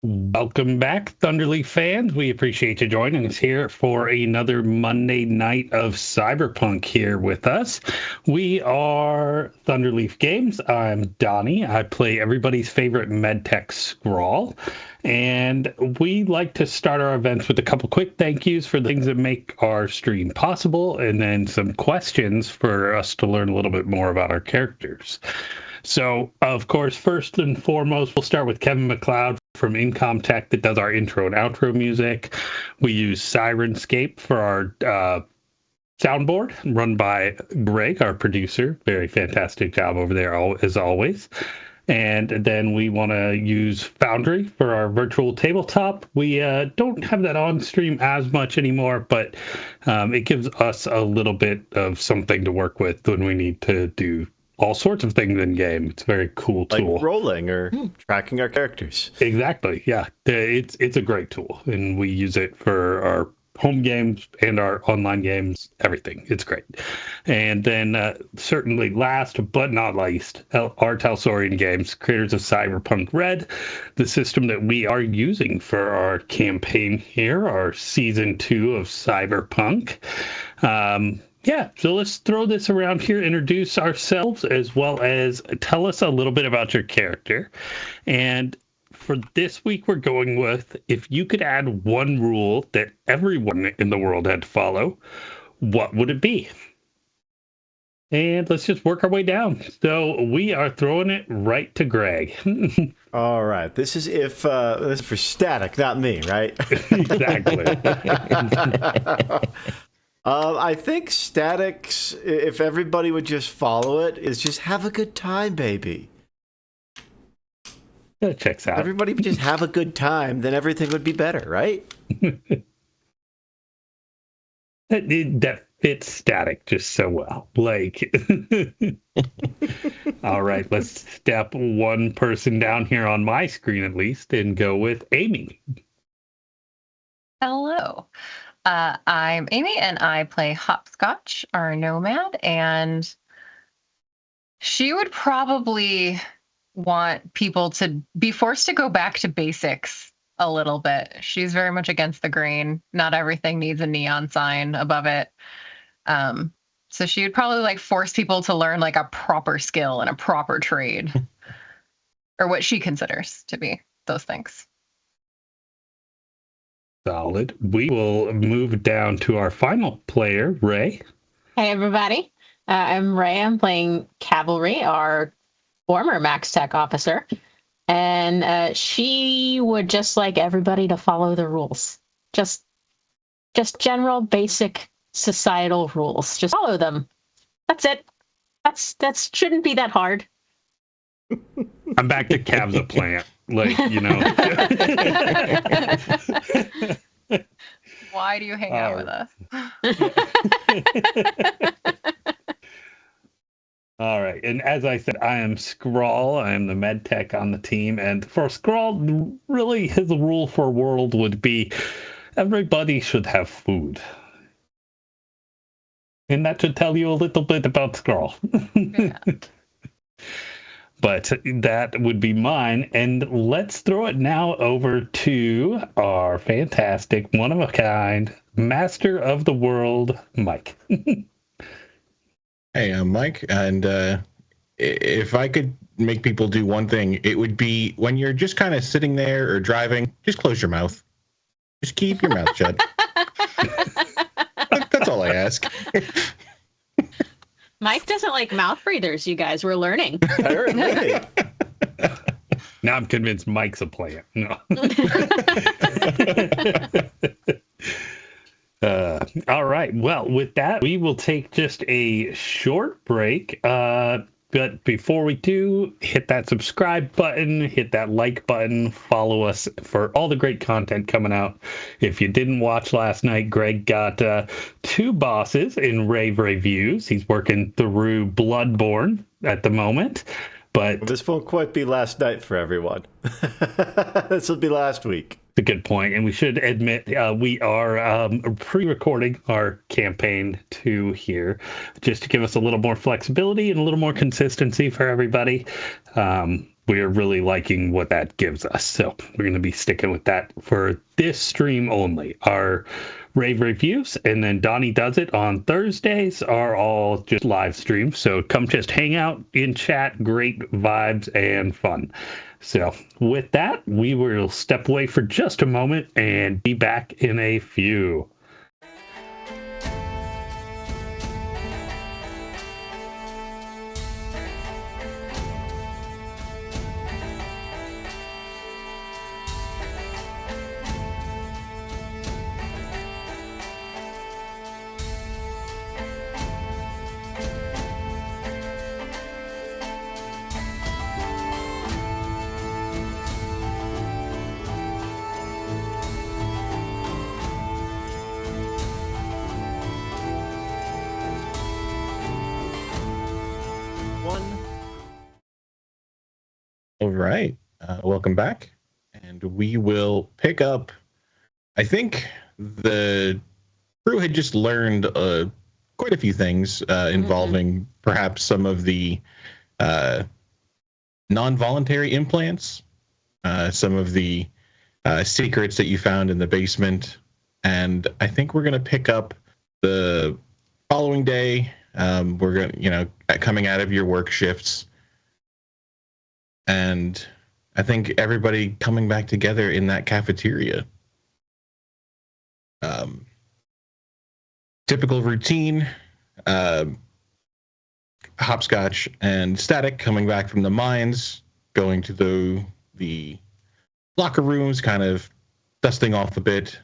Welcome back, Thunderleaf fans. We appreciate you joining us here for another Monday night of Cyberpunk here with us. We are Thunderleaf Games. I'm Donnie. I play everybody's favorite medtech Scrawl. And we like to start our events with a couple quick thank yous for the things that make our stream possible, and then some questions for us to learn a little bit more about our characters. So, of course, first and foremost, we'll start with Kevin McLeod from Incom Tech that does our intro and outro music. We use Sirenscape for our soundboard, run by Greg, our producer. Very fantastic job over there, as always. And then we want to use Foundry for our virtual tabletop. We don't have that on stream as much anymore, but it gives us a little bit of something to work with when we need to do all sorts of things in game. It's a very cool tool. Like rolling or tracking our characters. Exactly. Yeah. It's a great tool, and we use it for our home games and our online games, everything. It's great. And then certainly last but not least, our Talsorian Games, creators of Cyberpunk Red, the system that we are using for our campaign here, our season 2 of Cyberpunk. Yeah, so let's throw this around here, introduce ourselves, as well as tell us a little bit about your character. And for this week, we're going with, if you could add one rule that everyone in the world had to follow, what would it be? And let's just work our way down. So we are throwing it right to Greg. All right. This is this is for Static, not me, right? Exactly. I think Static's, if everybody would just follow it, is just have a good time, baby. That checks out. Everybody would just have a good time, then everything would be better, right? That fits Static just so well. Like, all right, let's step one person down here on my screen at least and go with Amy. Hello. I'm Amy, and I play Hopscotch, our nomad, and she would probably want people to be forced to go back to basics a little bit. She's very much against the grain. Not everything needs a neon sign above it. So she would probably force people to learn a proper skill and a proper trade, or what she considers to be those things. Solid. We will move down to our final player, Ray. Hey, everybody. I'm Ray. I'm playing Cavalry, our former Max Tech officer. And she would just like everybody to follow the rules. Just general, basic societal rules. Just follow them. That's it. That shouldn't be that hard. I'm back to Cav's a plant. Why do you hang out with us? All right. And as I said, I am Scrawl. I am the med tech on the team. And for Scrawl, really his rule for world would be everybody should have food. And that should tell you a little bit about Scrawl. Yeah. But that would be mine. And let's throw it now over to our fantastic, one-of-a-kind, master of the world, Mike. Hey, I'm Mike. And if I could make people do one thing, it would be when you're just kind of sitting there or driving, just close your mouth. Just keep your mouth shut. That's all I ask. Mike doesn't like mouth breathers, you guys. We're learning. Now I'm convinced Mike's a plant. No. All right. Well, with that, we will take just a short break. But before we do, hit that subscribe button, hit that like button, follow us for all the great content coming out. If you didn't watch last night, Greg got 2 bosses in rave reviews. He's working through Bloodborne at the moment. But this won't quite be last night for everyone. This will be last week. A good point, and we should admit we are pre-recording our campaign 2 here, just to give us a little more flexibility and a little more consistency for everybody. we're really liking what that gives us. So we're going to be sticking with that for this stream only. Our rave reviews and then Donnie Does It on Thursdays are all just live streams. So come just hang out in chat, great vibes and fun. So with that, we will step away for just a moment and be back in a few. All right. Welcome back. And we will pick up. I think the crew had just learned quite a few things involving perhaps some of the non-voluntary implants, some of the secrets that you found in the basement. And I think we're going to pick up the following day. We're going to, coming out of your work shifts. And I think everybody coming back together in that cafeteria. Typical routine. Hopscotch and Static coming back from the mines, going to the locker rooms, kind of dusting off a bit,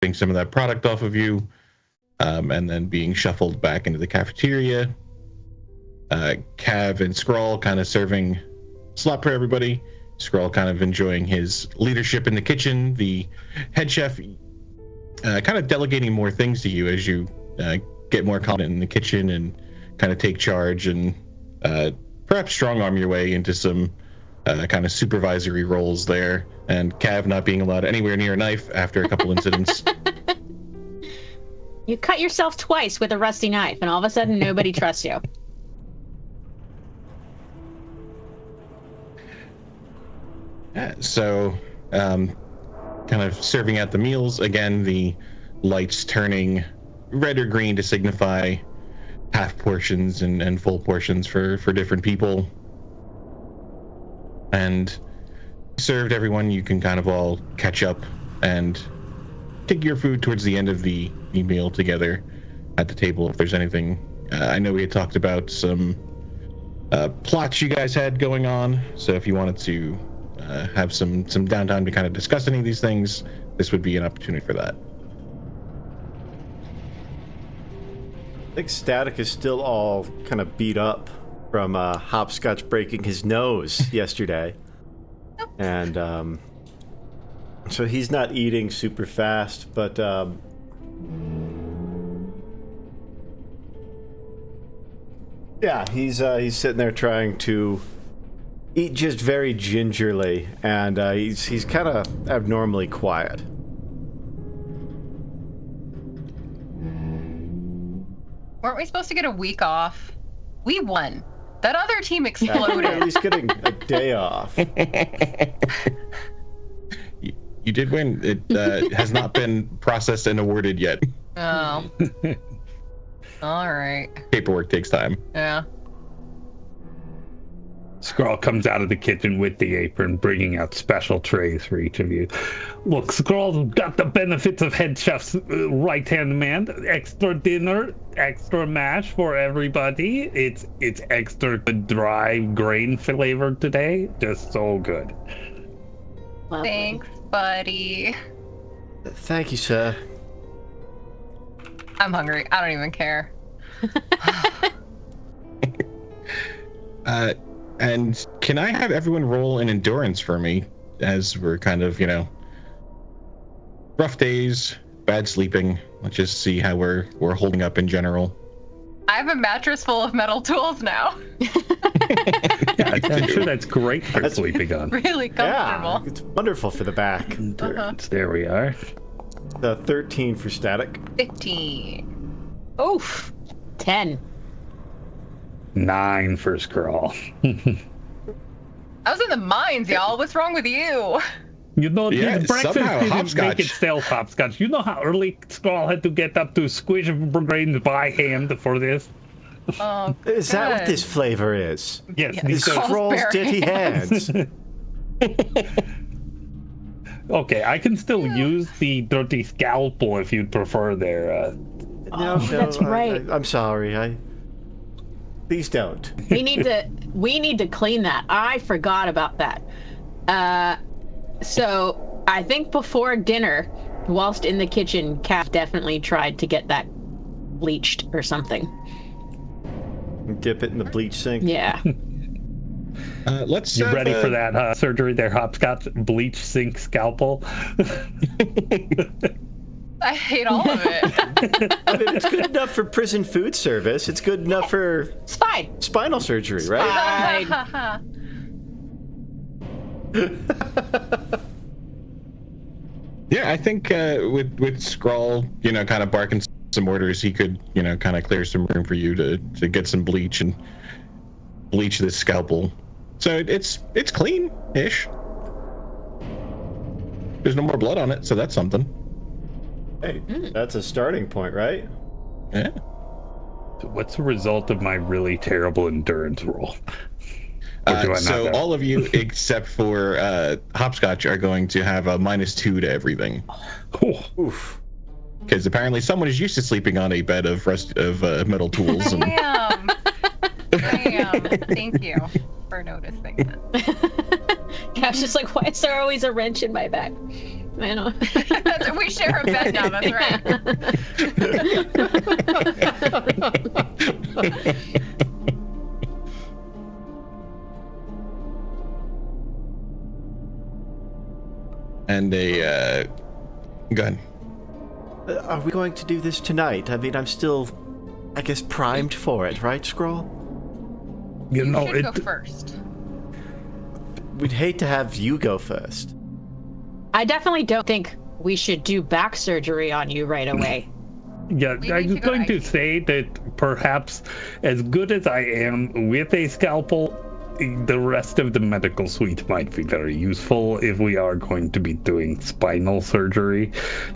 getting some of that product off of you, and then being shuffled back into the cafeteria. Cav and Scrawl kind of serving slop for everybody. Scrawl kind of enjoying his leadership in the kitchen. The head chef kind of delegating more things to you as you get more confident in the kitchen and kind of take charge and perhaps strong arm your way into some kind of supervisory roles there. And Cav not being allowed anywhere near a knife after a couple incidents. You cut yourself twice with a rusty knife, and all of a sudden nobody trusts you. So, kind of serving out the meals. Again, the lights turning red or green to signify half portions and full portions for different people. And served everyone, you can kind of all catch up and take your food towards the end of the meal together at the table if there's anything. I know we had talked about some plots you guys had going on, so if you wanted to have some downtime to kind of discuss any of these things, this would be an opportunity for that. I think Static is still all kind of beat up from Hopscotch breaking his nose yesterday. And so he's not eating super fast, but yeah, he's sitting there trying to eat just very gingerly, and he's kind of abnormally quiet. Weren't we supposed to get a week off? We won. That other team exploded. At least getting a day off. You did win. It has not been processed and awarded yet. Oh. All right. Paperwork takes time. Yeah. Scrawl comes out of the kitchen with the apron, bringing out special trays for each of you. Look, Scrawl's got the benefits of head chef's right-hand man. Extra dinner, extra mash for everybody. It's extra dry grain flavor today. Just so good. Lovely. Thanks, buddy. Thank you, sir. I'm hungry. I don't even care. And can I have everyone roll an endurance for me, as we're kind of, rough days, bad sleeping. Let's just see how we're holding up in general. I have a mattress full of metal tools now. Yeah, I'm sure that's great for sleeping on. Really comfortable. Yeah, it's wonderful for the back. Endurance. There we are. The 13 for Static. 15. Oof. 10. 9 for Scrawl. I was in the mines, y'all. What's wrong with you? You know, Yeah, his breakfast somehow didn't Hopscotch. make itself hopscotch. You know how early Scrawl had to get up to squish grains by hand for this? Oh, Is that what good. this flavor is? Yes, Yeah. these are- Scrawl's dirty hands. Okay, I can still use the dirty scalpel if you'd prefer there. No, that's right. I'm sorry. Please don't. We need to clean that. I forgot about that. So I think before dinner, whilst in the kitchen, Cav definitely tried to get that bleached or something. Dip it in the bleach sink. Yeah. Let's. You have, ready for that surgery there, Hopscotch? Bleach sink scalpel? I hate all of it. I mean, it's good enough for prison food service. It's good enough for It's fine. spinal surgery, right? Yeah, I think with Scrawl, kind of barking some orders, he could, kind of clear some room for you to get some bleach and bleach this scalpel. So it's clean-ish. There's no more blood on it, so that's something. Hey, that's a starting point, right? Yeah. What's the result of my really terrible endurance roll? Or do I not So know? all of you except for Hopscotch are going to have a -2 to everything. Oh, Oof. Because apparently someone is used to sleeping on a bed of metal tools. And Damn. Thank you for noticing that. Cav's just like, why is there always a wrench in my back? I know. We share a bed now, that's right. and go ahead. Are we going to do this tonight? I mean, I'm still, I guess, primed for it, right, Scroll? you know, You should go first. We'd hate to have you go first. I definitely don't think we should do back surgery on you right away. Yeah, We I need was to go going to ice. say that perhaps, as good as I am with a scalpel, the rest of the medical suite might be very useful if we are going to be doing spinal surgery.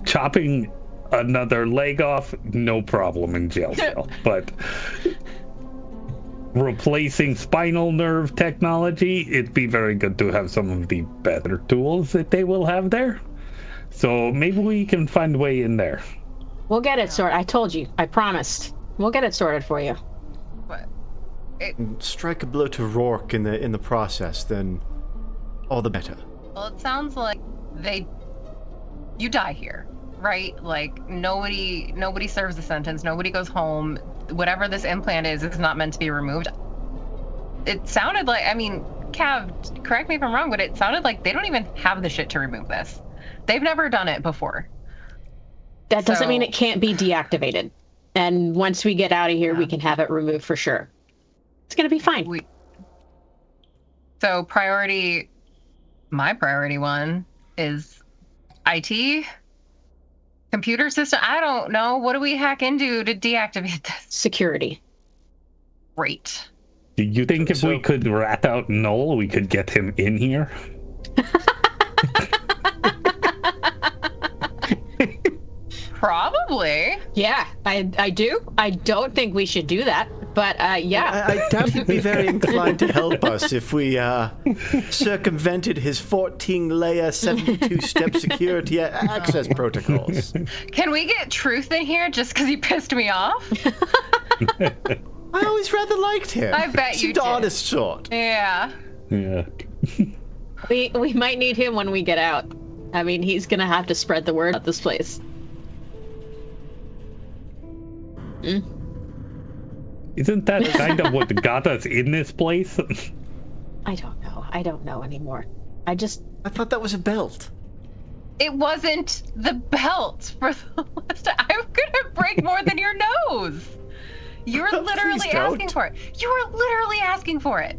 Chopping another leg off, no problem in jail cell. But replacing spinal nerve technology, it'd be very good to have some of the better tools that they will have there. So maybe we can find a way in there. We'll get it sorted. I told you. I promised. We'll get it sorted for you. But Strike a blow to Rourke in the process, then all the better. well, it sounds like you die here, right? Like nobody serves a sentence, nobody goes home. Whatever this implant is not meant to be removed. It sounded like, I mean, Cav, correct me if I'm wrong, but it sounded like they don't even have the shit to remove this. They've never done it before. That doesn't So- mean it can't be deactivated. And once we get out of here, we can have it removed for sure. It's going to be fine. So my priority one is IT, computer system. I don't know. What do we hack into to deactivate this? Security. Great. Do you think if we So- could rat out Noel, we could get him in here? Probably. Yeah, I do. I don't think we should do that. But yeah. I doubt he'd be very inclined to help us if we circumvented his 14-layer, 72-step security access protocols. Can we get Truth in here just because he pissed me off? I always rather liked him. I bet you Seemed the did. honest sort. Yeah. Yeah. We might need him when we get out. I mean, he's going to have to spread the word about this place. Isn't that kind of what got us in this place? I don't know. I don't know anymore. I thought that was a belt. It wasn't the belt for the list. I'm gonna break more than your nose. You were literally Please don't. asking for it. You were literally asking for it.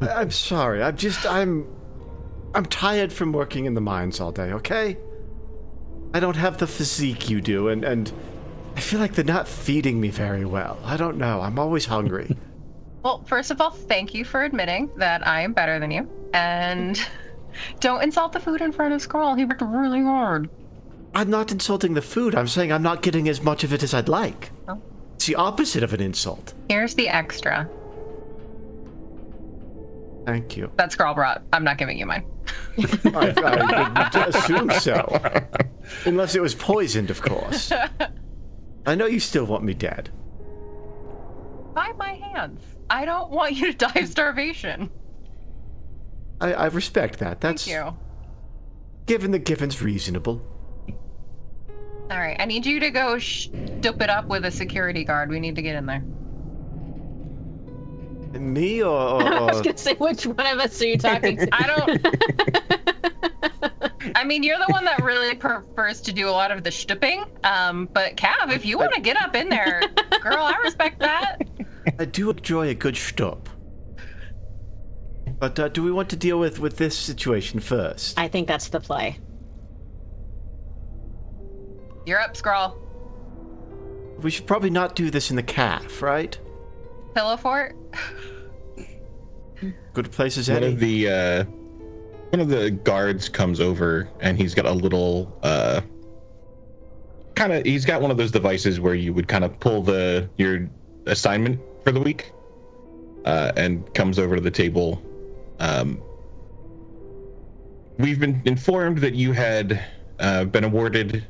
I'm sorry. I'm tired from working in the mines all day, okay? I don't have the physique you do, and I feel like they're not feeding me very well. I don't know. I'm always hungry. Well, first of all, thank you for admitting that I am better than you. And don't insult the food in front of Scrawl. He worked really hard. I'm not insulting the food. I'm saying I'm not getting as much of it as I'd like. Oh. It's the opposite of an insult. Here's the extra. Thank you. That Scrawl brought. I'm not giving you mine. I would assume so. Unless it was poisoned, of course. I know you still want me dead. By my hands. I don't want you to die of starvation. I respect that. That's Thank you. Given the given's reasonable. All right, I need you to go dope it up with a security guard. We need to get in there. Me or I was gonna say, which one of us are you talking to? I don't. I mean, you're the one that really prefers to do a lot of the shtipping. But Cav, if you want to get up in there, girl, I respect that. I do enjoy a good shtup. But do we want to deal with this situation first? I think that's the play. You're up, Scrawl. We should probably not do this in the calf, right? Pillow fort. Good place as One any. of the guards comes over and he's got a little he's got one of those devices where you would kind of pull your assignment for the week, and comes over to the table. We've been informed that you had been awarded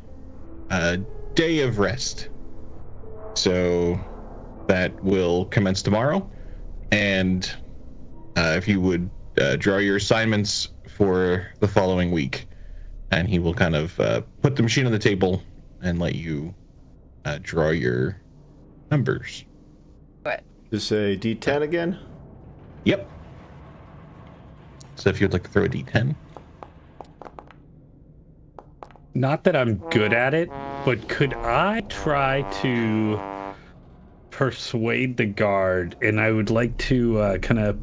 a day of rest, so that will commence tomorrow. And if you would draw your assignments for the following week, and he will kind of put the machine on the table and let you draw your numbers. What? Just a D10 again? Yep. So if you'd like to throw a D10. Not that I'm good at it, but could I try to persuade the guard? And I would like to kind of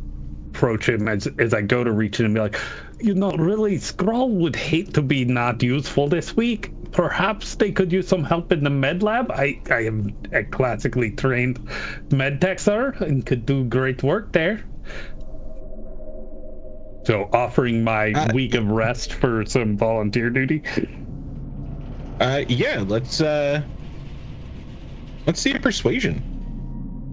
approach him as I go to reach in and be like, really, Scrawl would hate to be not useful this week. Perhaps they could use some help in the med lab. I am a classically trained med tech, sir, and could do great work there. So offering my week of rest for some volunteer duty. Yeah, let's see a persuasion.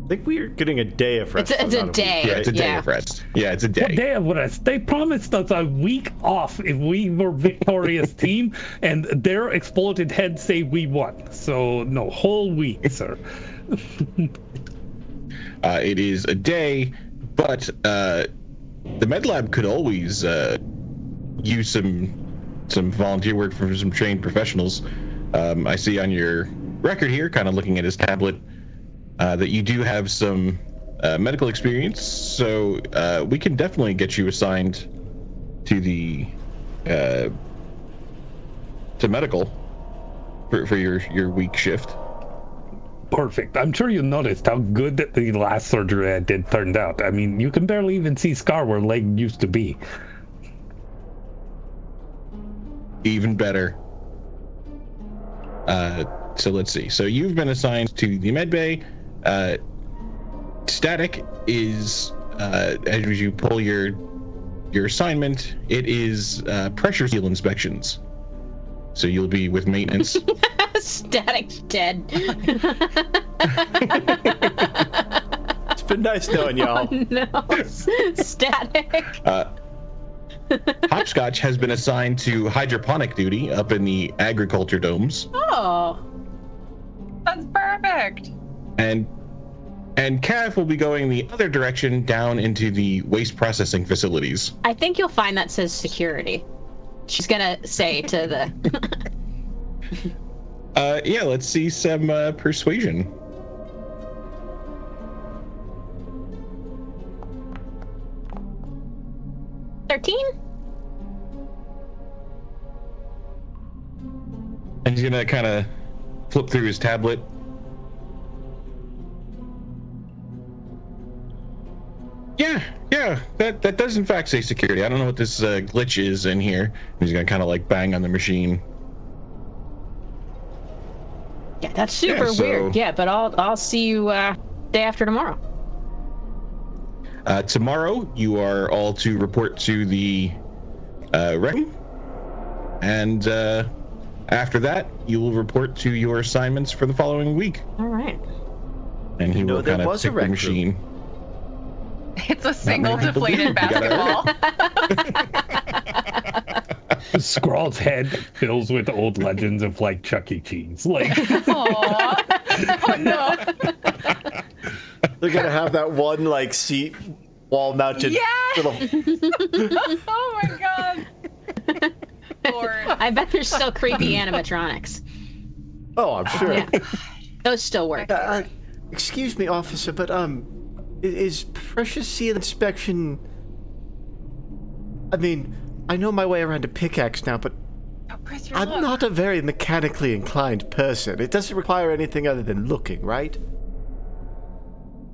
I think we're getting a day of rest. It's a day. Yeah, it's a day of rest. Yeah, it's a day. A day of rest. They promised us a week off if we were victorious team, and their exploded heads say we won. So no, whole week, sir. It is a day, but the med lab could always use some volunteer work from some trained professionals. I see on your record here, kind of looking at his tablet, that you do have some medical experience, so we can definitely get you assigned to the to medical for your week shift. Perfect. I'm sure you noticed how good that the last surgery I did turned out. I mean, you can barely even see scar where leg used to be. Even better. So let's see. So you've been assigned to the med bay. Static is as you pull your assignment, it is pressure seal inspections. So you'll be with maintenance. Static's dead. It's been nice knowing y'all. Oh, no. Static. Hopscotch has been assigned to hydroponic duty up in the agriculture domes. Oh. That's perfect. And Cav will be going the other direction down into the waste processing facilities. I think you'll find that says security. She's gonna say to the... Yeah, let's see some persuasion. And he's gonna kind of flip through his tablet. Yeah, that does in fact say security. I don't know what this glitch is in here. He's gonna kind of like bang on the machine. Yeah, that's super weird. Yeah, but I'll see you day after tomorrow. Tomorrow, you are all to report to the Wreckage, and after that, you will report to your assignments for the following week. All right. And he will kind of pick the machine. It's a single deflated basketball. Scrawl's head fills with old legends of like Chuck E. Cheese. Like, Aww. Oh no. They're gonna have that one like seat wall mounted little. Oh my god. Lord. I bet there's still creepy animatronics. Oh, I'm sure. Yeah. Those still work. Excuse me, officer, but is precious seal inspection? I mean, I know my way around a pickaxe now, but I'm not a very mechanically inclined person. It doesn't require anything other than looking, right?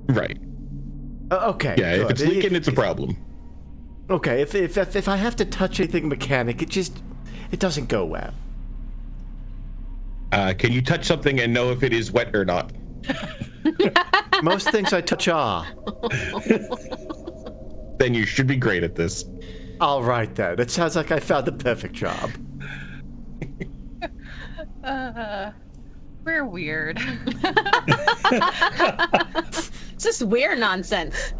Right. Okay. Yeah, good. if it's leaking, it's a problem. Okay, if I have to touch anything mechanic, it doesn't go well. Can you touch something and know if it is wet or not? Most things I touch are. Then you should be great at this. All right, then. It sounds like I found the perfect job. We're weird. It's just weird nonsense.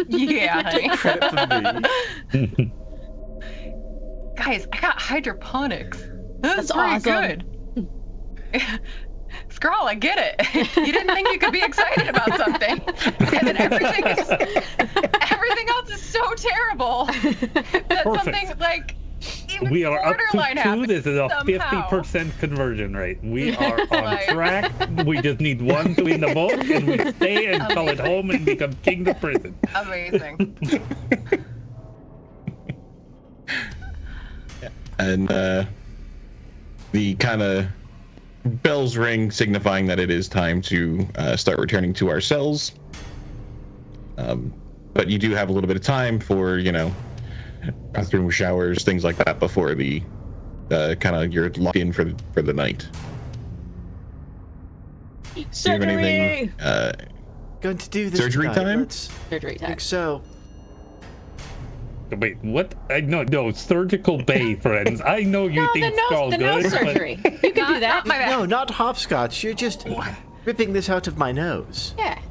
Yeah, honey. Credit for me. Guys, I got hydroponics. That's pretty awesome. good. Scrawl, I get it. You didn't think you could be excited about something, and then everything else is so terrible that something like even we are up borderline to 2. This is a somehow. 50% conversion rate. We are on track. We just need one to win the vote, and we stay and call it home and become king of prison. Amazing. And the kind of bells ring signifying that it is time to start returning to our cells. But you do have a little bit of time for, bathroom showers, things like that before the kind of you're locked in for the night. Do you have anything? Going to do this Surgery tonight. time? Surgery I time. think so. Wait, what? No, surgical bay, friends. I know you No, think the Scrawl nose good, surgery. You can do that. Not my bad. No, not hopscotch. You're just ripping this out of my nose. Yeah.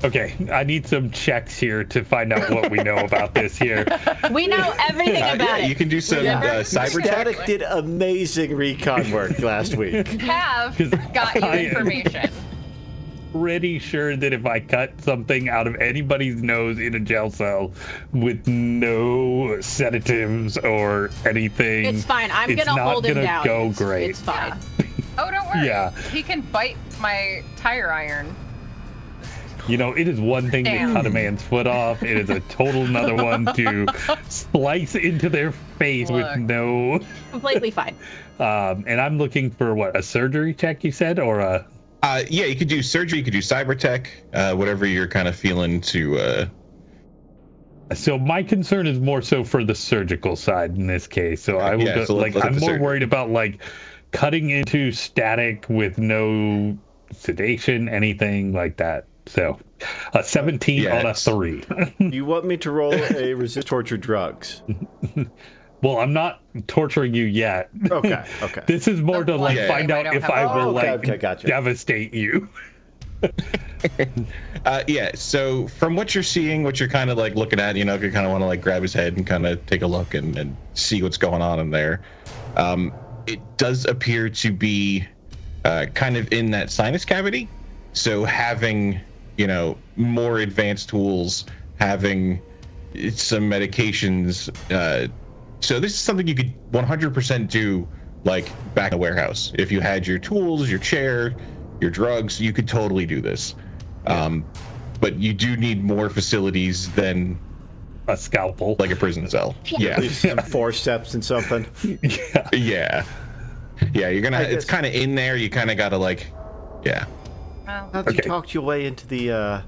but okay. I need some checks here to find out what we know about this here. We know everything about You it. can do some cyber tech. Static did amazing recon work last week. Have 'Cause got you I am- information. Pretty sure that if I cut something out of anybody's nose in a jail cell with no sedatives or anything, It's fine. I'm it's gonna not hold him gonna down. go great. It's fine. Oh, don't worry. Yeah. He can bite my tire iron. It is one thing Damn. to cut a man's foot off. It is a total another one to slice into their face Look. with no. Completely fine. And I'm looking for what, a surgery check? You said, or a. Yeah, you could do surgery, you could do cyber tech, whatever you're kind of feeling to. So my concern is more so for the surgical side in this case. So I will Yeah, go, so let's look at I'm the more surgery. worried about cutting into static with no sedation, anything like that. So a 17 Yeah, on a it's- 3. You want me to roll a resist torture drugs? Well, I'm not torturing you yet. Okay. This is more to Yeah. find out if I will Okay, gotcha. devastate you. Yeah, so from what you're seeing, what you're kind of looking at, if you kind of want to grab his head and kind of take a look and see what's going on in there, it does appear to be kind of in that sinus cavity. So having, more advanced tools, having some medications, so this is something you could 100% do back in the warehouse. If you had your tools, your chair, your drugs, you could totally do this. But you do need more facilities than A scalpel. a prison cell. At Yeah. least some forceps and something. Yeah. Yeah, you're gonna. It's kind of in there. You kind of gotta yeah. Well, Now that you Okay. talked your way into the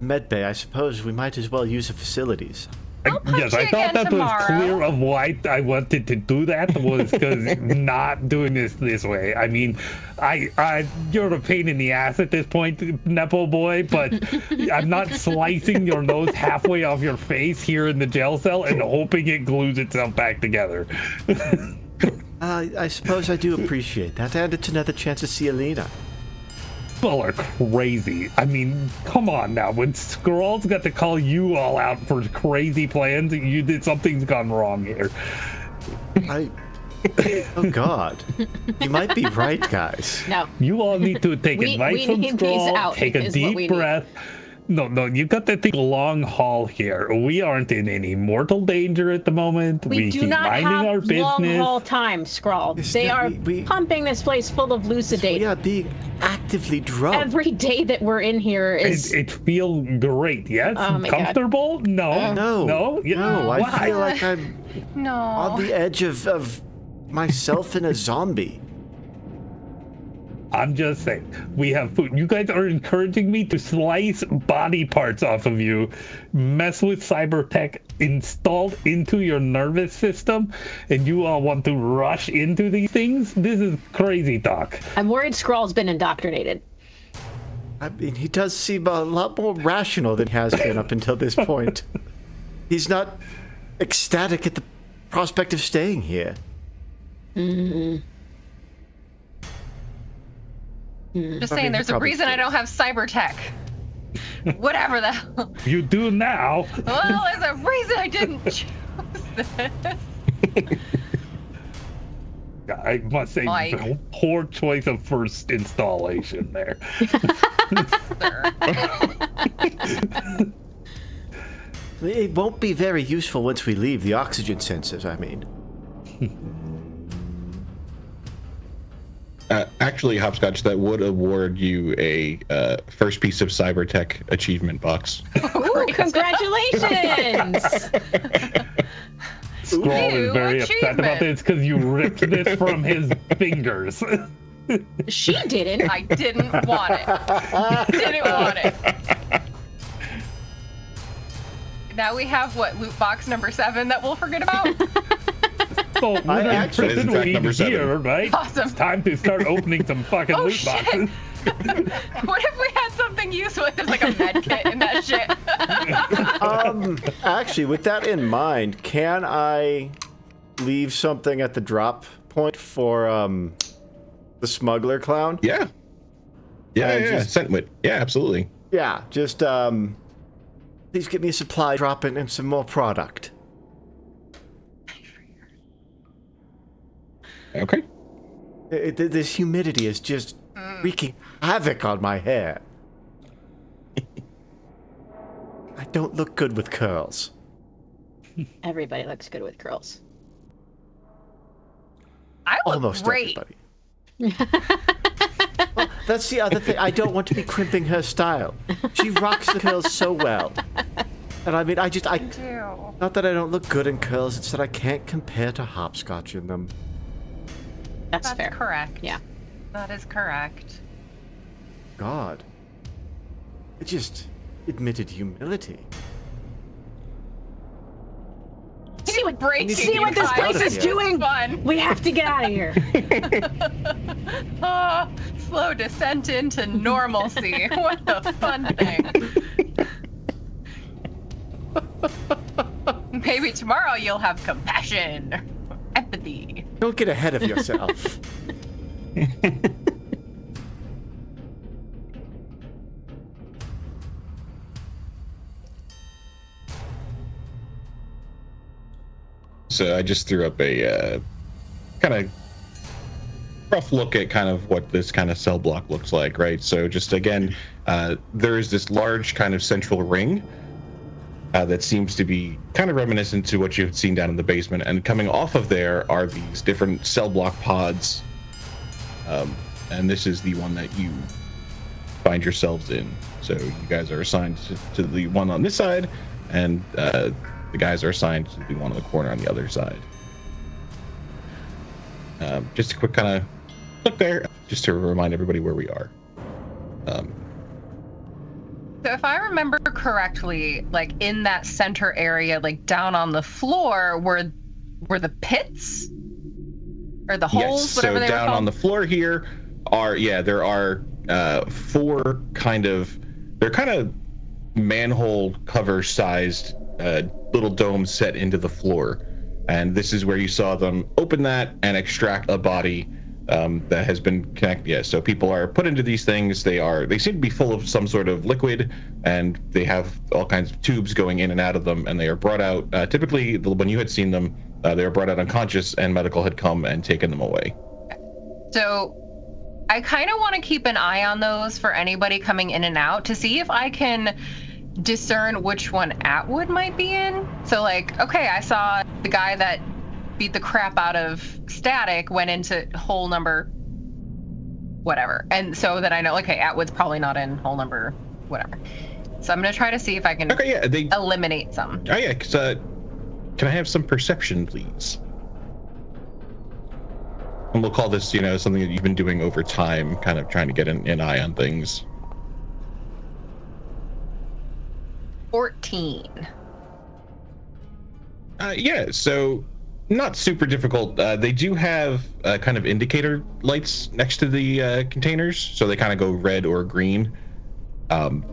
med bay, I suppose we might as well use the facilities. I'll punch Yes, I you thought again that was tomorrow. clear of why I wanted to do that was because not doing this way. I mean, you're a pain in the ass at this point, Nepo boy, but I'm not slicing your nose halfway off your face here in the jail cell and hoping it glues itself back together. I suppose I do appreciate that, and it's another chance to see Alina. People are crazy. I mean, come on now. When Scrawl's got to call you all out for crazy plans, you did something's gone wrong here. Oh God, you might be right, guys. No. You all need to take advice from need these Scrawl, out take a is what we deep need. breath. No, you got to think long haul here. We aren't in any mortal danger at the moment. We do keep not minding have our business. long haul time, Scrawl. Yes, They no, are we- pumping this place full of We Lucidate. are being actively drugged. Every day that we're in here is... It feels great, yes? Oh my God. Comfortable? No. No, Yeah, no, why? I feel like I'm No. on the edge of myself and a zombie. I'm just saying, we have food. You guys are encouraging me to slice body parts off of you, mess with cyber tech installed into your nervous system, and you all want to rush into these things? This is crazy talk. I'm worried Scrawl's been indoctrinated. I mean, he does seem a lot more rational than he has been up until this point. He's not ecstatic at the prospect of staying here. Just I saying, mean, there's a probably reason I don't have cyber tech. Whatever the hell. You do now. Well, there's a reason I didn't choose this. I must say, Mike. poor choice of first installation there. It won't be very useful once we leave the oxygen sensors, I mean. Actually, Hopscotch, that would award you a first piece of cyber tech achievement box. Ooh, congratulations! Scroll is very upset achievement. about this because you ripped this from his fingers. She didn't. I didn't want it. Didn't want it. Now we have loot box number 7 that we'll forget about? So, I within actually- prison That is fact weed number 7. here, right? Awesome. It's time to start opening some fucking Oh, loot shit. boxes. What if we had something useful? There's like a med kit in that shit. Actually, with that in mind, can I leave something at the drop point for the smuggler clown? Yeah. Yeah, And yeah, just- Scentwit. Yeah, absolutely. Yeah, just please get me a supply drop and some more product. Okay. This humidity is just wreaking havoc on my hair. I don't look good with curls. Everybody looks good with curls. I look Almost great. everybody. Well, that's the other thing. I don't want to be crimping her style. She rocks the curls so well. And I mean, I Do. not that I don't look good in curls, it's that I can't compare to Hopscotch in them. That's That's fair. correct. Yeah. That is correct. God. It just admitted humility. See what, Breaking see what this you place out of is here. doing? Fun. We have to get out of here. Oh, slow descent into normalcy. What a fun thing. Maybe tomorrow you'll have compassion, empathy. Don't get ahead of yourself. So I just threw up a kind of rough look at kind of what this kind of cell block looks like, right? So just again, there is this large kind of central ring that seems to be kind of reminiscent to what you've seen down in the basement, and coming off of there are these different cell block pods, and this is the one that you find yourselves in. So you guys are assigned to the one on this side, and the guys are assigned to the one in the corner on the other side. Just a quick kind of look there, just to remind everybody where we are. So if I remember correctly, like in that center area, like down on the floor, were the pits or the holes, Yes, whatever so they were down called? on the floor here there are four they're kind of manhole cover sized little domes set into the floor, and this is where you saw them open that and extract a body that has been connected. Yeah, so people are put into these things. They seem to be full of some sort of liquid, and they have all kinds of tubes going in and out of them, and they are brought out. Typically, when you had seen them, they were brought out unconscious, and medical had come and taken them away. So I kind of want to keep an eye on those for anybody coming in and out to see if I can discern which one Atwood might be in. So like, okay, I saw the guy that beat the crap out of Static went into hole number whatever. And so that I know, okay, Atwood's probably not in hole number whatever. So I'm going to try to see if I can eliminate some. Oh, yeah, because can I have some perception, please? And we'll call this, something that you've been doing over time, kind of trying to get an eye on things. 14. Yeah, so not super difficult. They do have kind of indicator lights next to the containers, so they kind of go red or green. And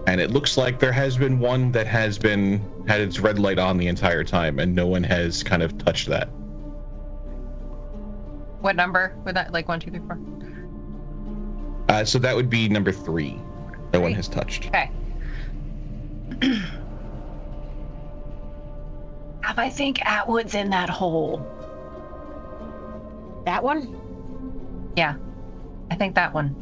it looks like there has been one that had its red light on the entire time, and no one has kind of touched that. What number would that, like 1, 2, 3, 4? So that would be number 3. No one has touched. Okay. I think Atwood's in that hole. That one? Yeah, I think that one.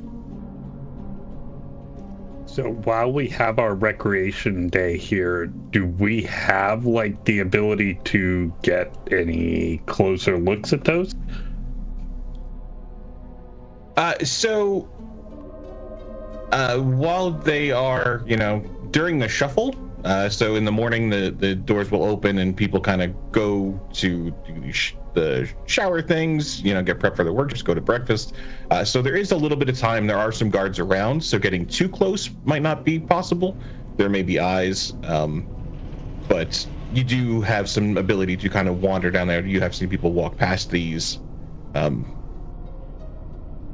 So while we have our recreation day here, do we have like the ability to get any closer looks at those? So while they are, during the shuffle, so in the morning the doors will open and people kind of go to the shower things, get prepped for their work, just go to breakfast. So there is a little bit of time. There are some guards around, so getting too close might not be possible. There may be eyes, but you do have some ability to kind of wander down there. You have seen people walk past these,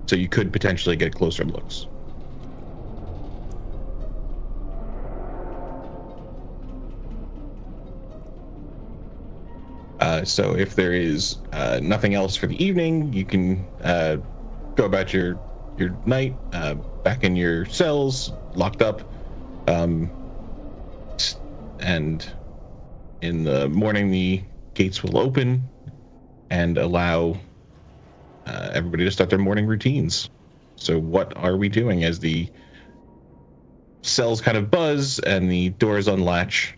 so you could potentially get closer looks. So if there is nothing else for the evening, you can go about your night back in your cells, locked up, and in the morning the gates will open and allow everybody to start their morning routines. So what are we doing as the cells kind of buzz and the doors unlatch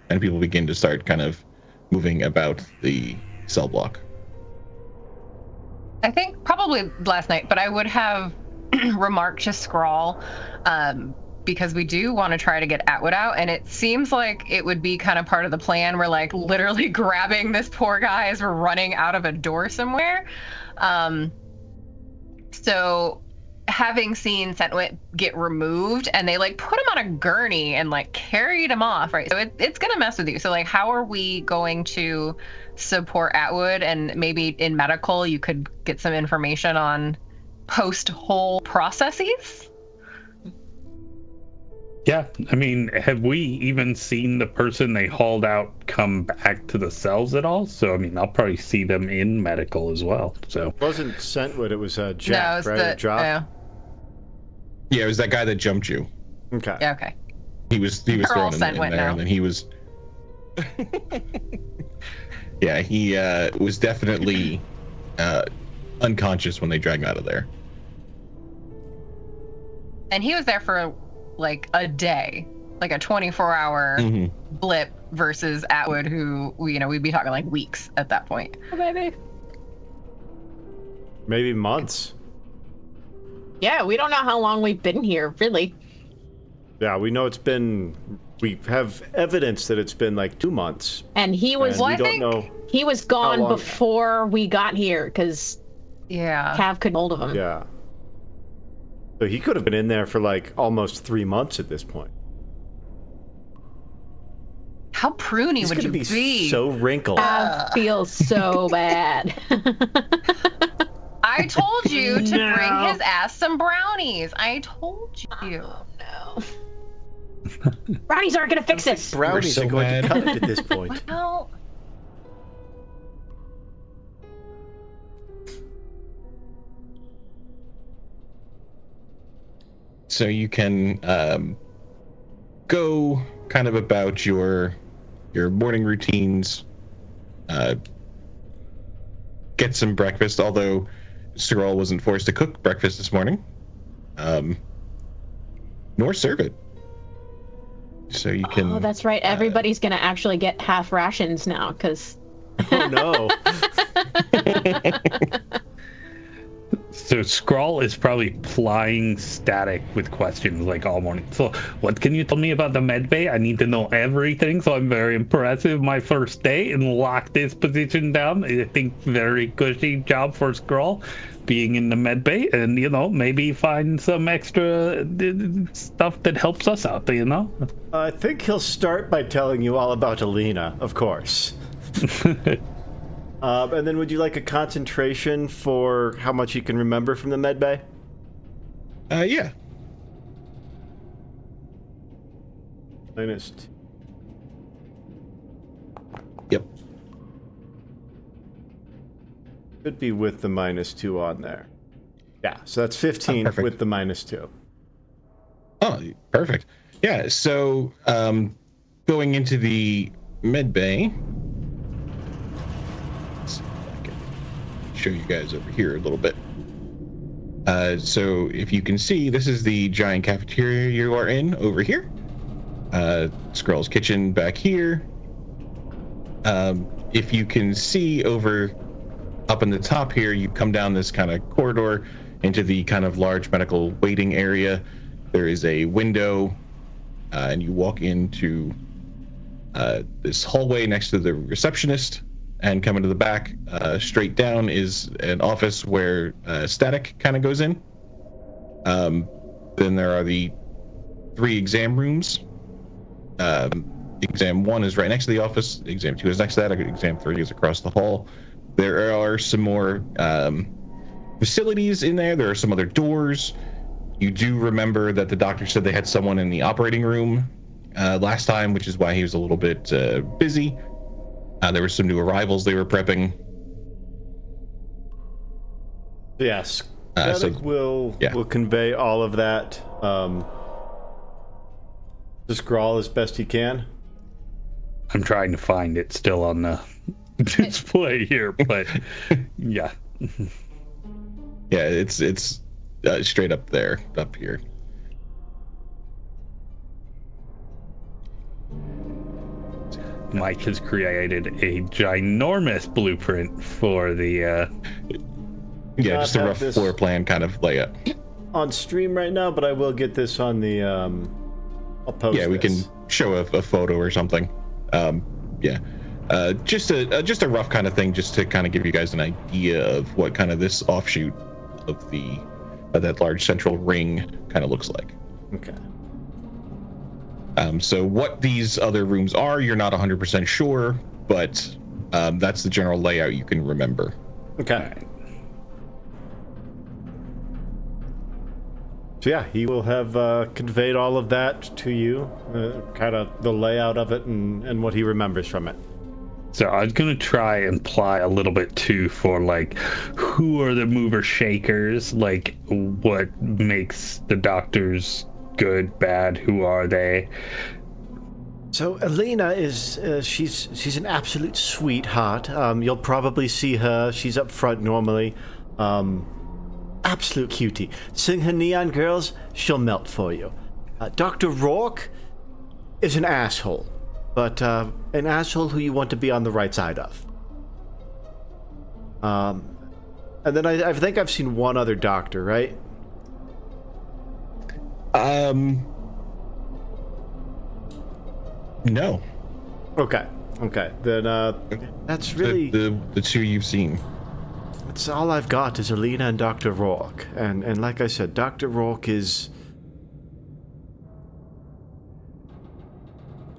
and people begin to start kind of moving about the cell block? I think probably last night, but I would have remarked to Scrawl, because we do want to try to get Atwood out, and it seems like it would be kind of part of the plan. We're like literally grabbing this poor guy as we're running out of a door somewhere. So having seen Sentwit get removed and they like put him on a gurney and like carried him off, right? So it's gonna mess with you. So like, how are we going to support Atwood? And maybe in medical you could get some information on post-hole processes. Yeah, I mean, have we even seen the person they hauled out come back to the cells at all? So, I mean, I'll probably see them in medical as well. So It wasn't Sentwood, it was Jack, no, right? Jock? Yeah, it was that guy that jumped you. Okay. Yeah, okay. He was thrown in there, now. and then he was. Yeah, he was definitely unconscious when they dragged him out of there. And he was there for like a day, like a 24-hour blip, versus Atwood, who we'd be talking like weeks at that point. Oh, baby. Maybe months. Yeah, we don't know how long we've been here, really. Yeah, we know we have evidence that it's been like 2 months. And he was, we don't know. He was gone before we got here, because Yeah, Cav couldn't hold of him. Yeah. So he could have been in there for like almost 3 months at this point. How pruny He's would gonna you be? so wrinkled. I feel so bad. I told you to bring his ass some brownies. I told you. Oh, no. Brownies aren't going to fix this. Brownies so are going mad. to cut it at this point. Well, So you can go kind of about your morning routines, get some breakfast, although Scrawl wasn't forced to cook breakfast this morning, nor serve it. So you can... Oh, that's right. Everybody's going to actually get half rations now, because... Oh, no. So Scrawl is probably plying Static with questions like all morning. So what can you tell me about the med bay? I need to know everything. So I'm very impressive. My first day and lock this position down. I think very cushy job for Scrawl being in the med bay, and maybe find some extra stuff that helps us out. I think he'll start by telling you all about Alina, of course. And then would you like a concentration for how much you can remember from the med bay? Yeah. -2. Yep. Should be with the -2 on there. Yeah, so that's 15 perfect. with the -2. Oh, perfect. Yeah, so going into the med bay, let's see if I can show you guys over here a little bit. So if you can see, this is the giant cafeteria you are in over here. Scrawl's kitchen back here. If you can see over up in the top here, you come down this kind of corridor into the kind of large medical waiting area. There is a window, and you walk into this hallway next to the receptionist, and come into the back. Straight down is an office where Static kind of goes in. Then there are the 3 exam rooms. Exam 1 is right next to the office. Exam 2 is next to that. Exam 3 is across the hall. There are some more facilities in there. There are some other doors. You do remember that the doctor said they had someone in the operating room last time, which is why he was a little bit busy. There were some new arrivals they were prepping. Yes. Static will convey all of that to Scrawl as best he can. I'm trying to find it still on the display here, but yeah. Yeah, it's straight up there, up here. Mike has created a ginormous blueprint for the just a rough floor plan kind of layout on stream right now, but I will get this on the I'll post we can show a photo or something. Just a rough kind of thing, just to kind of give you guys an idea of what kind of this offshoot of that large central ring kind of looks like. Okay. So what these other rooms are, you're not 100% sure, but that's the general layout you can remember. Okay. So yeah, he will have conveyed all of that to you, kind of the layout of it and what he remembers from it. So I was going to try and apply a little bit too for like, who are the mover shakers? Like, what makes the doctors good, bad? Who are they? So Alina is she's an absolute sweetheart. You'll probably see her. She's up front normally. Absolute cutie. Sing her Neon Girls, she'll melt for you. Dr. Rourke is an asshole, but an asshole who you want to be on the right side of. And then I think I've seen one other doctor, right? No. Okay. Then that's really the 2 you've seen. That's all I've got is Alina and Dr. Rourke. And like I said, Dr. Rourke is...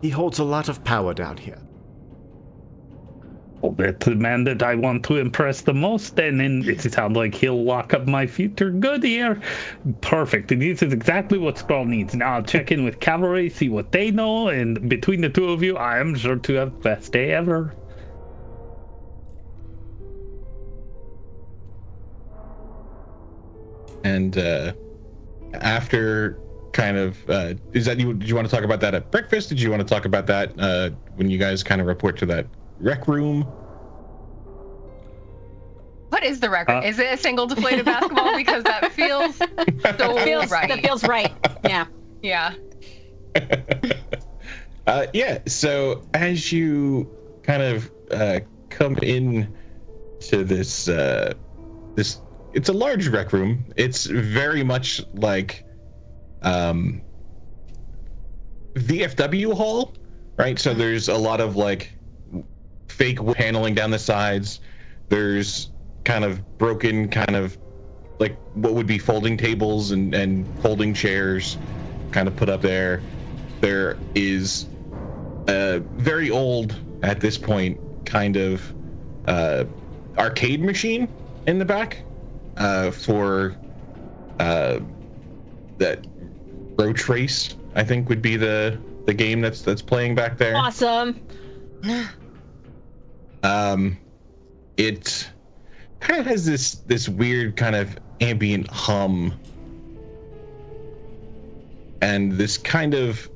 he holds a lot of power down here. Well, that's the man that I want to impress the most, then, and it sounds like he'll lock up my future good here. Perfect. And this is exactly what Scrawl needs. Now I'll check in with Cavalry, see what they know, and between the two of you, I am sure to have the best day ever. And after kind of, is that you? Did you want to talk about that at breakfast? Did you want to talk about that when you guys kind of report to that rec room? What is the record? Is it a single deflated basketball? Because that feels so right. That feels right. Yeah. Yeah. Yeah. So as you kind of come in to this, it's a large rec room. It's very much like VFW hall, right? So there's a lot of like fake wood paneling down the sides. There's kind of broken, kind of like what would be folding tables and folding chairs kind of put up there. There is a very old, at this point, kind of arcade machine in the back for that Road Trace, I think, would be the game that's playing back there. Awesome. It kind of has this weird kind of ambient hum and this kind of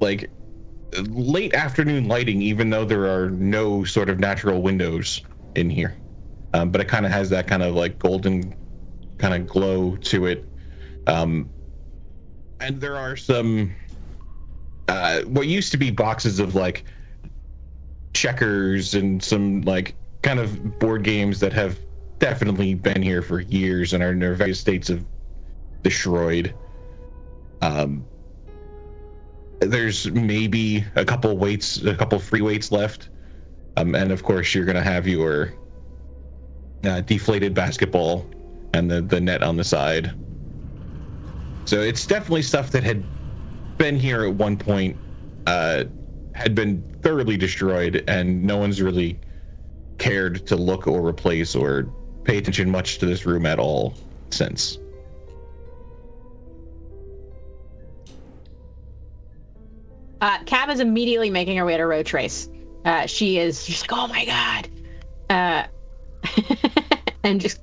like late afternoon lighting, even though there are no sort of natural windows in here. But it kind of has that kind of like golden kind of glow to it. And there are some what used to be boxes of like checkers and some like kind of board games that have definitely been here for years and are in their various states of destroyed. There's maybe a couple free weights left. And of course you're gonna have your deflated basketball and the net on the side. So it's definitely stuff that had been here at one point, had been thoroughly destroyed, and no one's really cared to look or replace or pay attention much to this room at all since. Cav is immediately making her way to Road Trace. She's like, oh my god. And just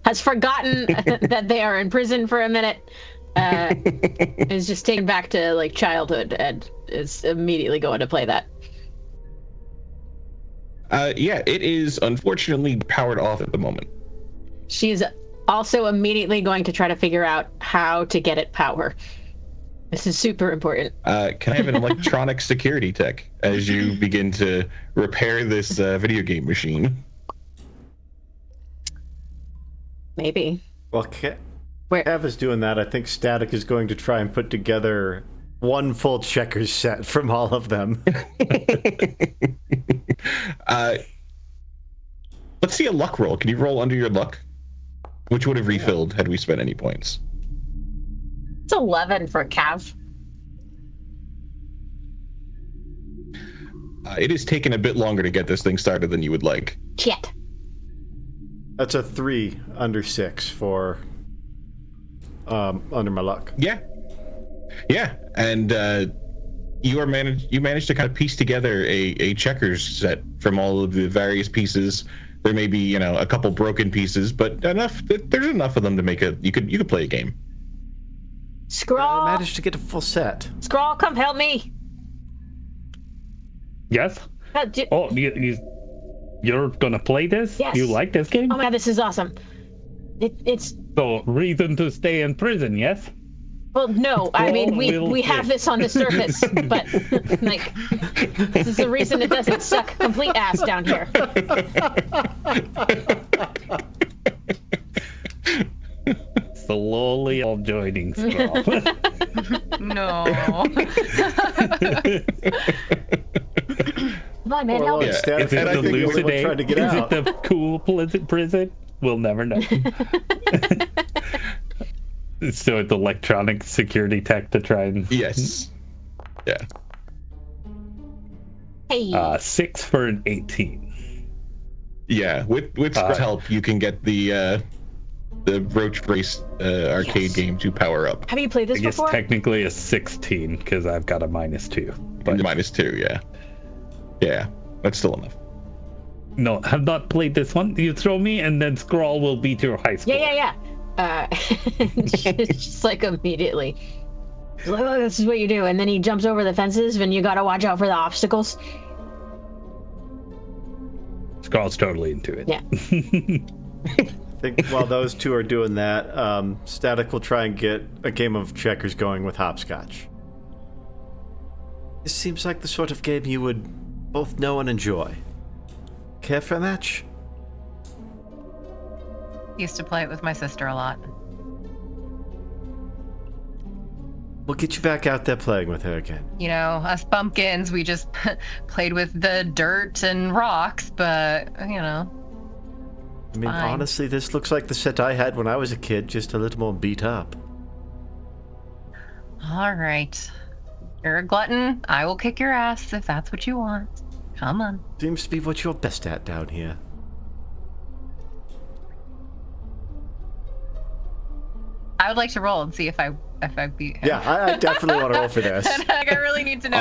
has forgotten that they are in prison for a minute. Is just taken back to like childhood and is immediately going to play that. Yeah, it is unfortunately powered off at the moment. She's also immediately going to try to figure out how to get it power. This is super important. Can I have an electronic security tech as you begin to repair this video game machine? Maybe. Well, Cav is doing that. I think Static is going to try and put together one full checkers set from all of them. Let's see a luck roll. Can you roll under your luck? Which would have refilled had we spent any points. It's 11 for Cav. It has taken a bit longer to get this thing started than you would like. Shit. That's a 3 under 6 for under my luck. Yeah, and you managed to kind of piece together a checkers set from all of the various pieces. There may be a couple broken pieces, but enough. There's enough of them to make you could play a game. Scrawl. I managed to get a full set. Scrawl, come help me. Yes. You're gonna play this? Yes. You like this game? Oh my god, this is awesome. It's so reason to stay in prison, yes? Well, no. I mean, we have this on the surface, but like, this is the reason it doesn't suck complete ass down here. Slowly all joining Scrawl. No. Come on, man, help me. Static, Is it I think you're the one elucidate? trying to get Is out. it the cool prison? We'll never know. So it's electronic security tech to try and... Yes. Yeah. Hey. 6 for an 18. Yeah. With Scrawl help, you can get the Roach Race arcade game to power up. Have you played this I guess before? technically a 16 because I've got a -2. But -2, yeah. Yeah, that's still enough. no, I've not played this one. You throw me, and then Scrawl will beat your high score. Yeah. Just like immediately. He's like, oh, this is what you do. And then he jumps over the fences and you gotta watch out for the obstacles. Scrawl's totally into it. Yeah. I think while those two are doing that, Static will try and get a game of checkers going with Hopscotch. This seems like the sort of game you would both know and enjoy. Care for a match? Used to play it with my sister a lot. We'll get you back out there playing with her again. You know, us bumpkins, we just played with the dirt and rocks, but, you know. I mean, fine. honestly, this looks like the set I had when I was a kid, just a little more beat up. All right. You're a glutton. I will kick your ass if that's what you want. Come on. Seems to be what you're best at down here. I would like to roll and see if I beat him. Yeah, I definitely want to roll for this. Like, I really need to know.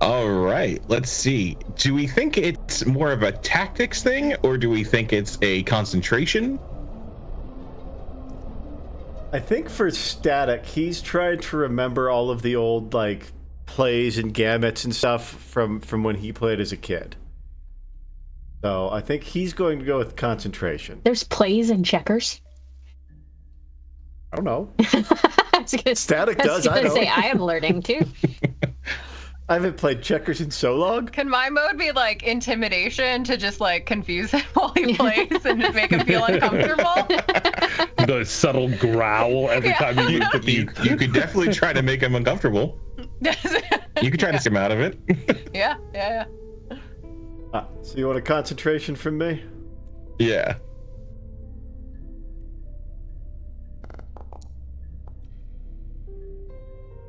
All right. Let's see. Do we think it's more of a tactics thing, or do we think it's a concentration? I think for Static, he's trying to remember all of the old, like, plays and gamuts and stuff from when he played as a kid. So I think he's going to go with concentration. There's plays and checkers. I don't know. Static does, I I was don't. say, I am learning too. I haven't played checkers in so long. Can my mode be like intimidation to just like confuse him while he plays and make him feel uncomfortable? The subtle growl every time you move the beat. You could definitely try to make him uncomfortable. You could try to get him out of it. Yeah. So you want a concentration from me? Yeah.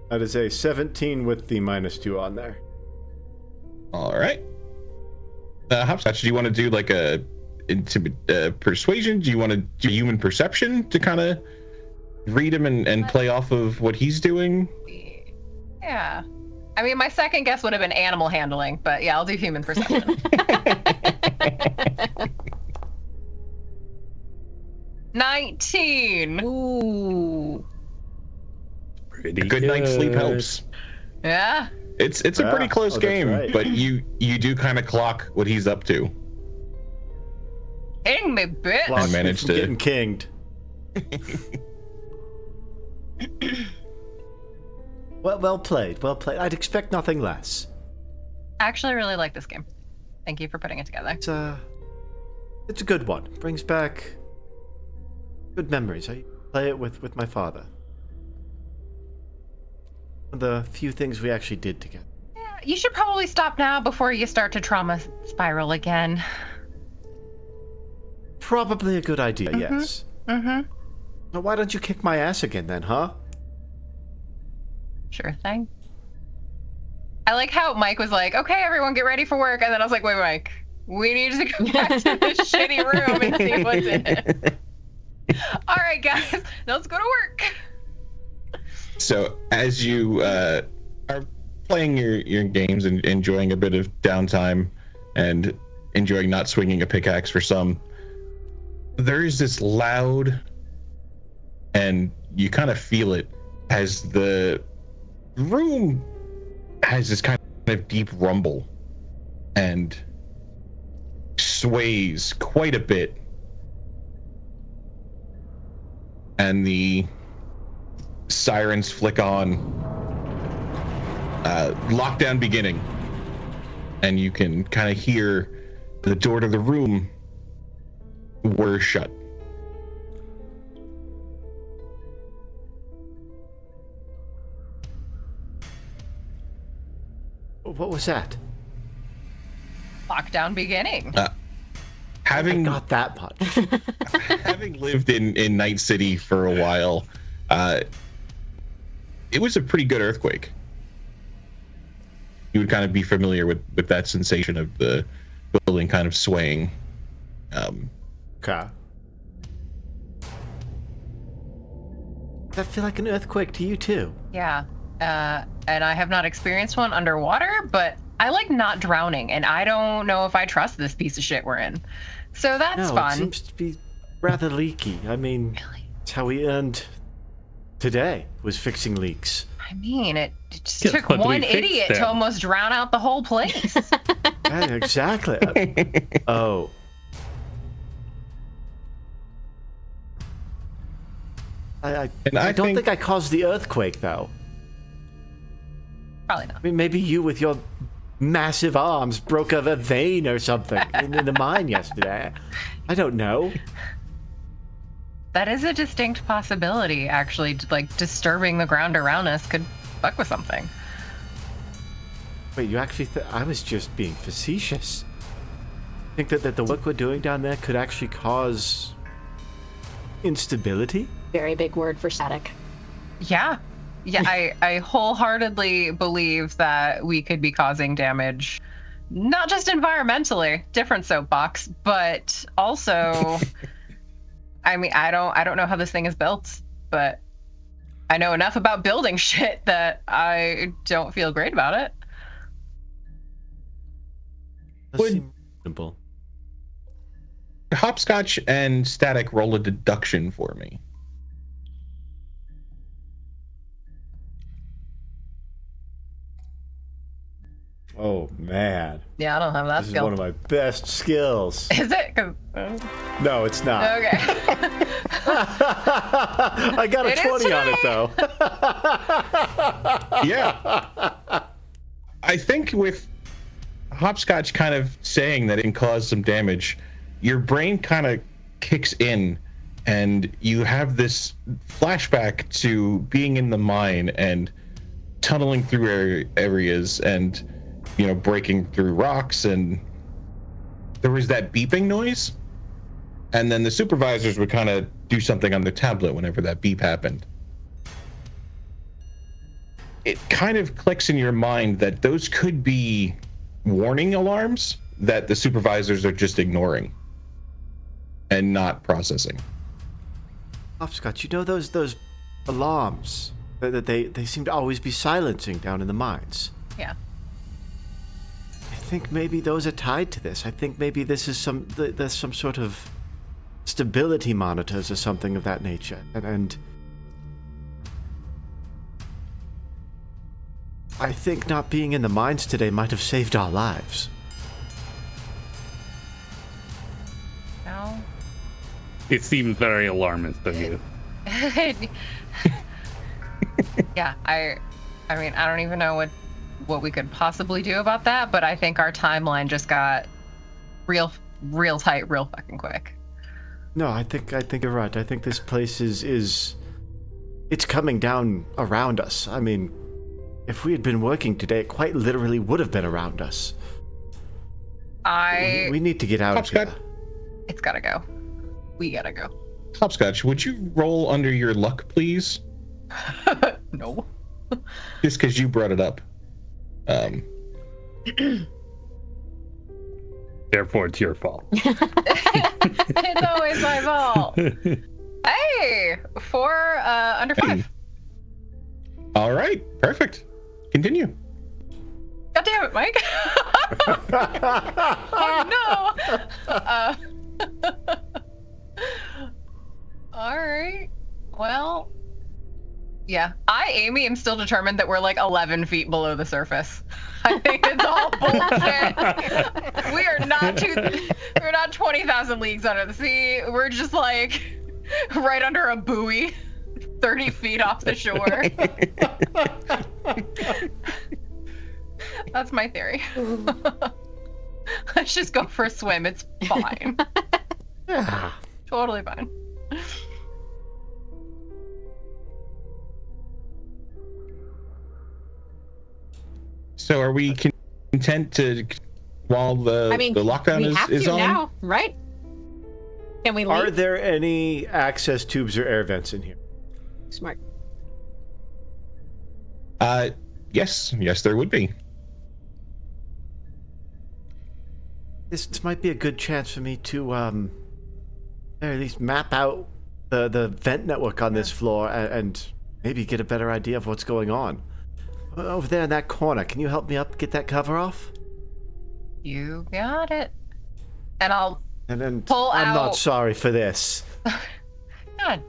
That is a 17 with the -2 on there. All right. Hopscotch, do you want to do like a persuasion? Do you want to do human perception to kind of read him and play off of what he's doing? Yeah. I mean, my second guess would have been animal handling, but yeah, I'll do human perception. 19. Ooh. Pretty A good night's sleep helps. Yeah. It's a pretty close game, right. but you do kind of clock what he's up to. King me, bitch. Blocks me managed from to- getting kinged. Well played. Well played. I'd expect nothing less. I actually really like this game. Thank you for putting it together. It's a good one. Brings back good memories. I play it with my father. One of the few things we actually did together. Yeah, you should probably stop now before you start to trauma spiral again. Probably a good idea, yes. Mm-hmm. Now why don't you kick my ass again then, huh? Sure thing. I like how Mike was like, okay, everyone get ready for work. And then I was like, wait, Mike, we need to go back to this shitty room and see what's in it. All right, guys, now let's go to work. So as you are playing your games and enjoying a bit of downtime and enjoying not swinging a pickaxe for some, there is this loud, and you kind of feel it as the room has this kind of deep rumble and sways quite a bit, and the sirens flick on, lockdown beginning, and you can kind of hear the door to the room whir shut. What was that? Lockdown beginning. having got that much. having lived in Night City for a while, it was a pretty good earthquake. You would kind of be familiar with that sensation of the building kind of swaying. Okay. Does that feel like an earthquake to you too? Yeah. And I have not experienced one underwater, but I like not drowning, and I don't know if I trust this piece of shit we're in. So that's fun. It seems to be rather leaky. I mean, Really? it's how we earned today, was fixing leaks. I mean, it just Just took let me one fix idiot to them. almost drown out the whole place. Yeah, exactly. Oh. I don't think I caused the earthquake, though. Probably not. I mean, maybe you with your massive arms broke a vein or something in the mine yesterday. I don't know. That is a distinct possibility, actually. Like, disturbing the ground around us could fuck with something. Wait, you actually I was just being facetious. Think that the work we're doing down there could actually cause instability? Very big word for static. Yeah. Yeah, I wholeheartedly believe that we could be causing damage, not just environmentally, different soapbox, but also, I mean, I don't know how this thing is built, but I know enough about building shit that I don't feel great about it. Does seem reasonable. Hopscotch and Static roll a deduction for me. Oh, man. Yeah, I don't have that This is skill. one of my best skills. Is it? 'Cause, No, it's not. okay. I got a It is 20 on it, today. though. Yeah. I think with Hopscotch kind of saying that it can cause some damage, your brain kind of kicks in and you have this flashback to being in the mine and tunneling through areas and, you know, breaking through rocks, and there was that beeping noise, and then the supervisors would kind of do something on the tablet whenever that beep happened. It kind of clicks in your mind that those could be warning alarms that the supervisors are just ignoring and not processing. Hopscotch, you know those alarms that they seem to always be silencing down in the mines? Yeah. I think maybe those are tied to this. I think maybe this is there's some sort of stability monitors or something of that nature. And I think not being in the mines today might have saved our lives. No. It seems very alarmist of you. Yeah, I mean, I don't even know what we could possibly do about that, but I think our timeline just got real tight, real fucking quick. No, I think you're right. I think this place is it's coming down around us. I mean, if we had been working today, it quite literally would have been around us. We need to get out of here. It's gotta go. We gotta go. Hopscotch, would you roll under your luck, please? No. Just because you brought it up. Therefore, it's your fault. It's always my fault. Hey, 4 under 5. All right, perfect. Continue. God damn it, Mike. Oh no. All right. Well, yeah. Amy, am still determined that we're like 11 feet below the surface. I think it's all bullshit. We're not 20,000 leagues under the sea. We're just like right under a buoy, 30 feet off the shore. That's my theory. Let's just go for a swim. It's fine. Yeah. Totally fine. So are we content to, while the lockdown we have is to on? now, right? Can we leave? Are there any access tubes or air vents in here? Smart. Yes, there would be. This might be a good chance for me to, at least map out the vent network on this floor and maybe get a better idea of what's going on. Over there in that corner, can you help me up, get that cover off? You got it. And I'll And then pull I'm out... not sorry for this. God.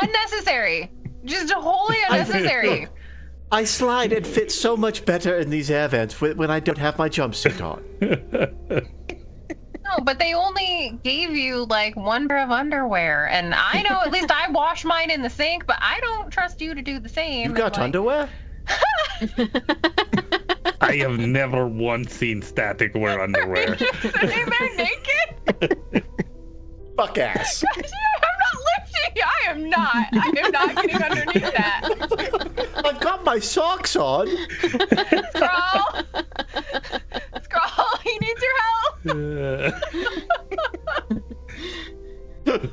Unnecessary. Just wholly unnecessary. I slide and fit so much better in these air vents when I don't have my jumpsuit on. No, but they only gave you like one pair of underwear, and I know at least I wash mine in the sink, but I don't trust you to do the same. You got underwear? I have never once seen Static wear underwear. Sitting there naked? Fuck ass. I'm not lifting. I am not getting underneath that. I've got my socks on. Scrawl, he needs your help.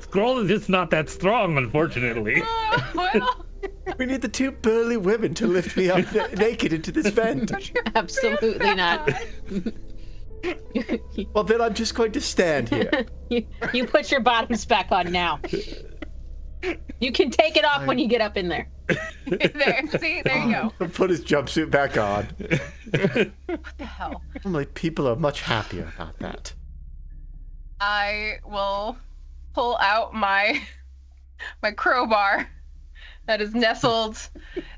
Scroll is just not that strong, unfortunately. Well, We need the two burly women to lift me up naked into this vent. Absolutely not. Well, then I'm just going to stand here. You put your bottoms back on now. You can take it off when you get up in there. there you go. He'll put his jumpsuit back on. What the hell? Normally, people are much happier about that. I will pull out my crowbar that is nestled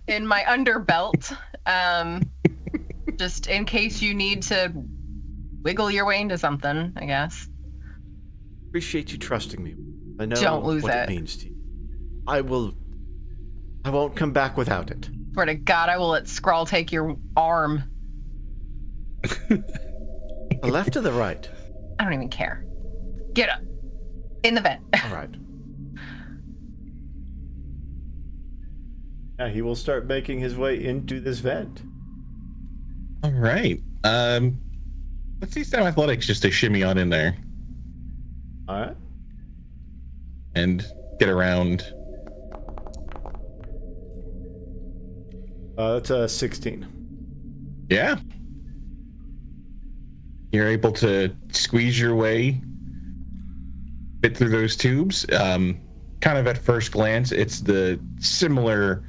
in my underbelt, just in case you need to wiggle your way into something, I guess. Appreciate you trusting me. I know Don't lose what it. it means to you. I won't come back without it. Swear to God, I will let Scrawl take your arm. The left or the right? I don't even care. Get up. In the vent. All right. Yeah, he will start making his way into this vent. All right. Let's see some athletics just to shimmy on in there All right. and get around. That's a 16. Yeah. You're able to squeeze your way, fit through those tubes. Kind of at first glance, it's the similar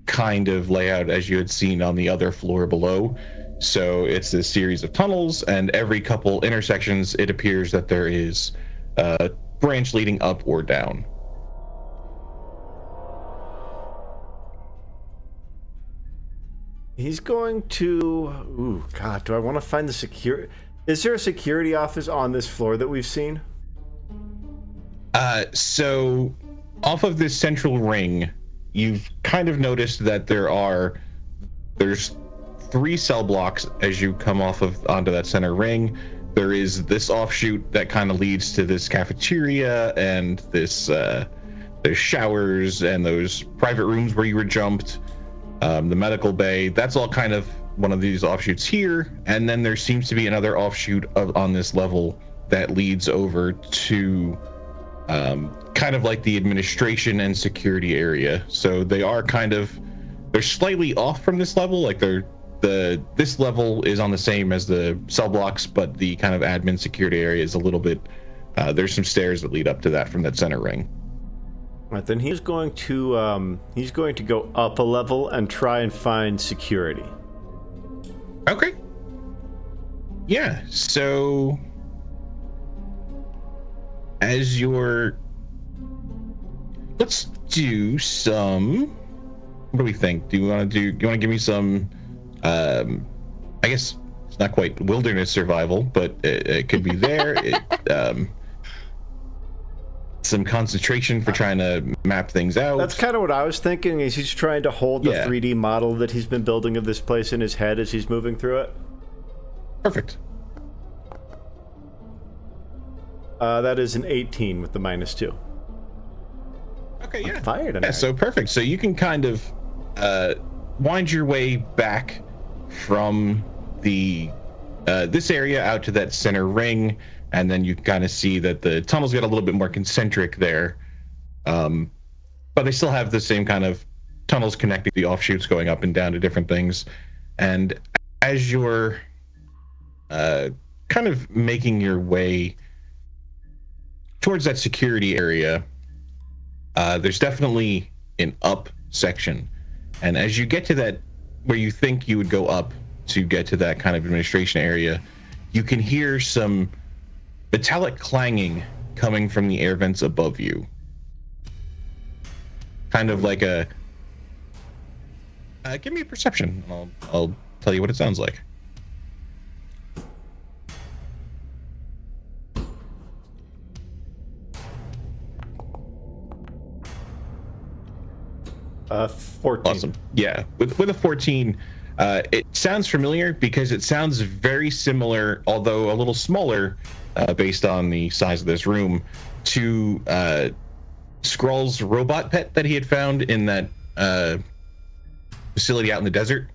kind of layout as you had seen on the other floor below. So it's a series of tunnels, and every couple intersections, it appears that there is a branch leading up or down. He's going to... Ooh, God, do I want to find the security... Is there a security office on this floor that we've seen? So off of this central ring, you've kind of noticed that there's 3 cell blocks as you come onto that center ring. There is this offshoot that kind of leads to this cafeteria and this there's showers and those private rooms where you were jumped, the medical bay. That's all kind of one of these offshoots here, and then there seems to be another offshoot on this level that leads over to kind of like the administration and security area. So they're slightly off from this level, like this level is on the same as the cell blocks, but the kind of admin security area is a little bit there's some stairs that lead up to that from that center ring. All right, then he's going to go up a level and try and find security. Okay. Yeah, so let's do some, what do we think? Do you want to give me some I guess it's not quite wilderness survival, but it could be there. Some concentration for trying to map things out. That's kind of what I was thinking, is he's trying to hold the 3D model that he's been building of this place in his head as he's moving through it. Perfect. That is an 18 with the -2. Okay, yeah. I'm fired. Yeah, so perfect. So you can kind of wind your way back from the this area out to that center ring, and then you kind of see that the tunnels get a little bit more concentric there. But they still have the same kind of tunnels connecting the offshoots going up and down to different things. And as you're kind of making your way towards that security area, there's definitely an up section. And as you get to that, where you think you would go up to get to that kind of administration area, you can hear some metallic clanging coming from the air vents above you. Kind of like a... give me a perception. I'll tell you what it sounds like. 14. Awesome. Yeah, with a 14, it sounds familiar because it sounds very similar, although a little smaller, based on the size of this room, to Scrawl's robot pet that he had found in that facility out in the desert.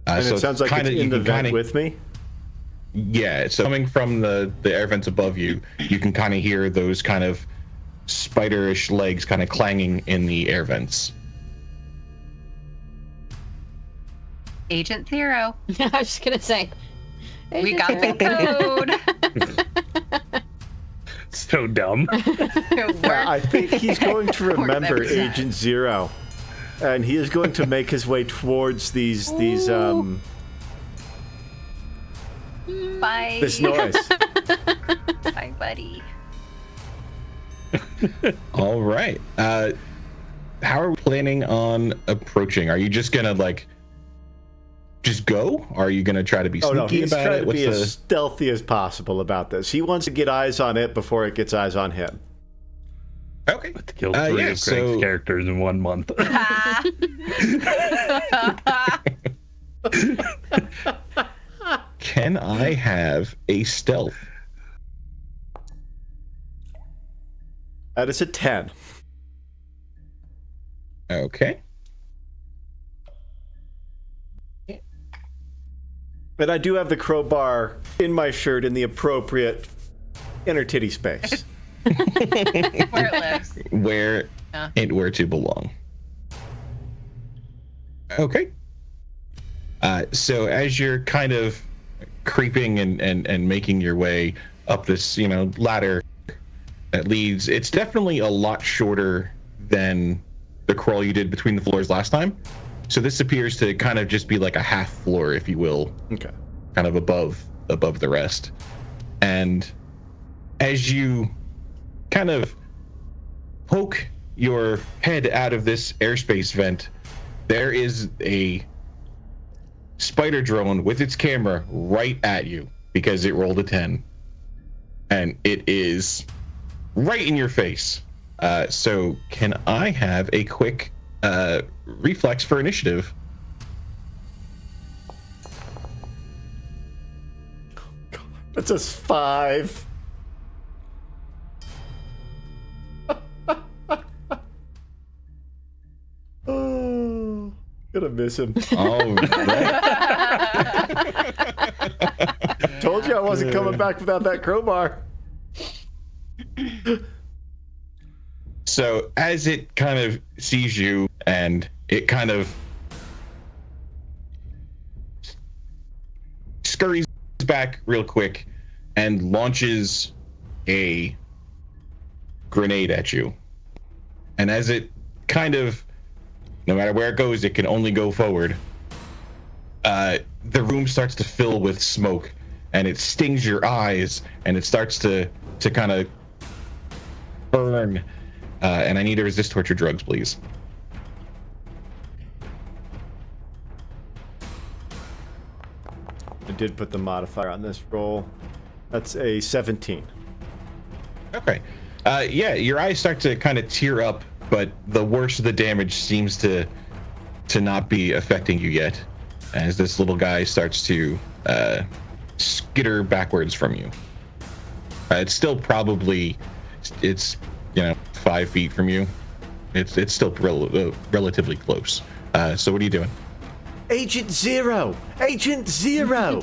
And so it sounds like it's in the vent with me? Yeah, so coming from the air vents above you, you can kind of hear those kind of spiderish legs kind of clanging in the air vents. Agent Zero. I was just gonna say, We got the code. So dumb. I think he's going to remember Agent Zero, and he is going to make his way towards these Bye. this noise. Bye, buddy. All right. How are we planning on approaching? Are you just gonna just go? Or are you gonna try to be sneaky he's about trying it? to be as stealthy as possible about this. He wants to get eyes on it before it gets eyes on him. Okay. To kill three of Greg's characters in 1 month. Can I have a stealth? That is a 10. Okay. But I do have the crowbar in my shirt in the appropriate inner titty space. Where it lives. Where it were to belong. Okay. So as you're kind of creeping and making your way up this, ladder that leads, it's definitely a lot shorter than the crawl you did between the floors last time. So this appears to kind of just be like a half floor, if you will. Okay. Kind of above the rest. And as you kind of poke your head out of this airspace vent, there is a spider drone with its camera right at you because it rolled a 10. And it is right in your face. So can I have a quick reflex for initiative? That's a 5. Oh, gonna miss him. All right. Told you I wasn't coming back without that crowbar. So as it kind of sees you and it kind of scurries back real quick and launches a grenade at you. And as it kind of, no matter where it goes, it can only go forward. The room starts to fill with smoke and it stings your eyes and it starts to kind of burn. And I need to resist torture drugs, please. I did put the modifier on this roll. That's a 17. Okay. Yeah, your eyes start to kind of tear up, but the worst of the damage seems to not be affecting you yet, as this little guy starts to skitter backwards from you. It's still probably, it's 5 feet from you. It's still relatively close. So what are you doing? Agent Zero! Agent Zero!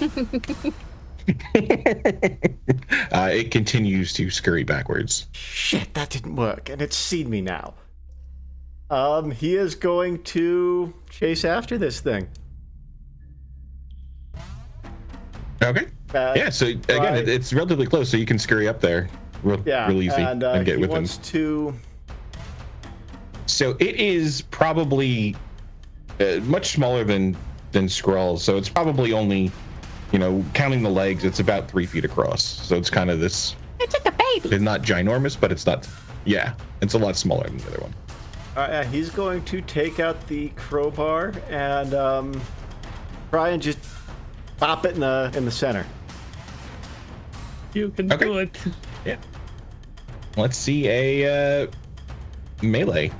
It continues to scurry backwards. Shit, that didn't work, and it's seen me now. He is going to chase after this thing. Okay. Yeah, so again, it's relatively close, so you can scurry up there real easy and get with him. Wants to... So it is probably much smaller than Scrawl, so it's probably only, counting the legs, it's about 3 feet across. So it's kind of this... It's like a baby. It's not ginormous, but it's not... Yeah, it's a lot smaller than the other one. All right, he's going to take out the crowbar and try and just pop it in the center. You can do it. Yeah. Let's see a melee.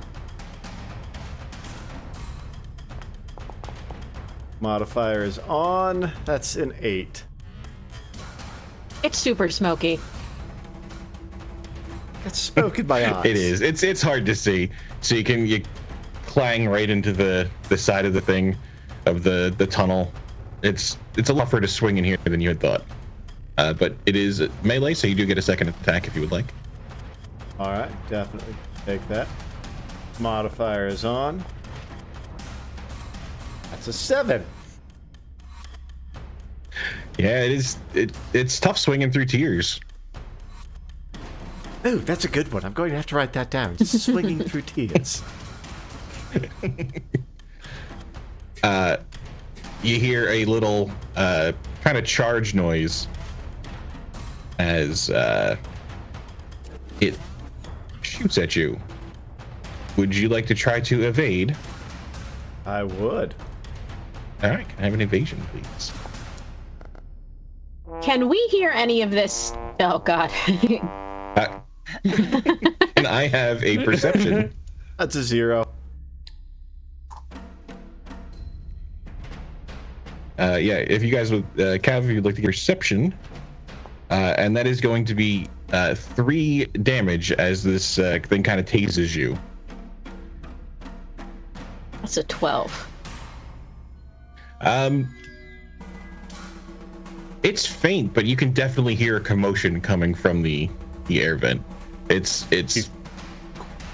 Modifier is on. That's an 8. It's super smoky. It's smoke in my eyes. It is. It's hard to see. So you clang right into the side of the thing, of the tunnel. It's a lot further to swing in here than you had thought. But it is melee, so you do get a second attack if you would like. All right, definitely take that. Modifier is on. That's a 7. Yeah, it is. It's tough swinging through tears. Ooh, that's a good one. I'm going to have to write that down. Just swinging through tears. You hear a little kind of charge noise as it shoots at you. Would you like to try to evade? I would. All right, can I have an evasion, please? Can we hear any of this? Oh, God. And I have a perception. That's a 0. Yeah, if you guys would, Cav, if you'd like to get perception, and that is going to be 3 damage as this thing kind of tases you. That's a 12. It's faint, but you can definitely hear a commotion coming from the air vent. It's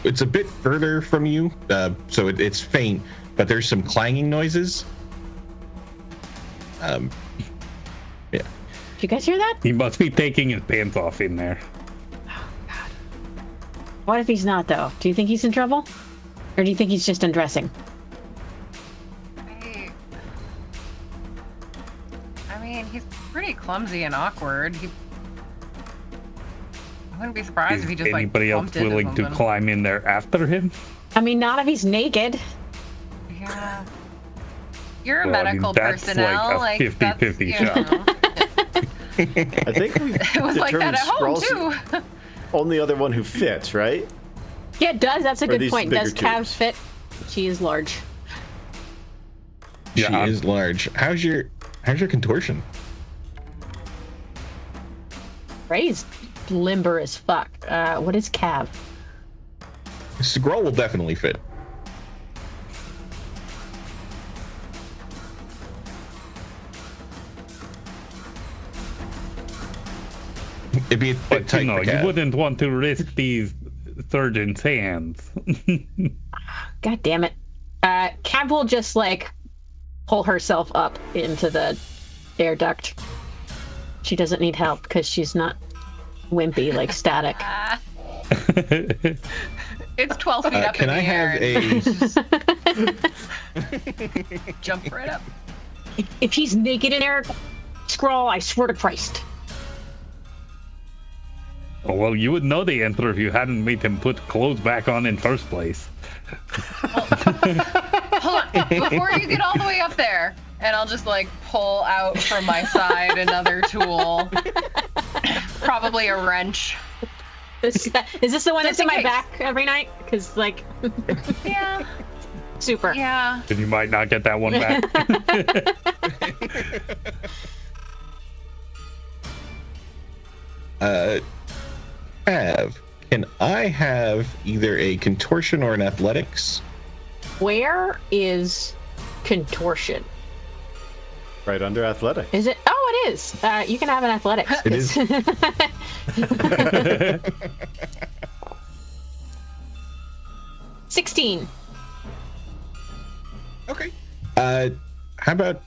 a bit further from you, so it's faint, but there's some clanging noises. Yeah. Did you guys hear that? He must be taking his pants off in there. Oh, God. What if he's not, though? Do you think he's in trouble? Or do you think he's just undressing? I mean, he's pretty clumsy and awkward. I wouldn't be surprised if he just anybody else bumped into willing to something. climb in there after him? I mean, not if he's naked. Yeah. You're a Well, medical that's personnel. like a 50-50 shot. I think we It was like that at home, too. Only other one who fits, right? Yeah, it does. That's a Or good these point. bigger Does Cav tubes? fit? She is large. She is large. How's your contortion? Ray's limber as fuck. What is Cav? Scroll will definitely fit. It'd be a bit But tight for you Cav. wouldn't want to risk these surgeon's hands. God damn it. Cav will just, pull herself up into the air duct. She doesn't need help because she's not wimpy like Static. It's 12 feet up Can in the I air. have a... Jump right up. If he's naked in there, Scrawl, I swear to Christ. Oh, well, you would know the answer if you hadn't made him put clothes back on in first place. Hold on. Before you get all the way up there, and I'll just pull out from my side another tool. Probably a wrench. Is this the one that's Just in in my case. back every night? Because, Yeah. super. Yeah. Then you might not get that one back. Can I have either a contortion or an athletics? Where is contortion? Right under athletic. Is it? Oh, it is. You can have an athletics. It is. 16. Okay. How about,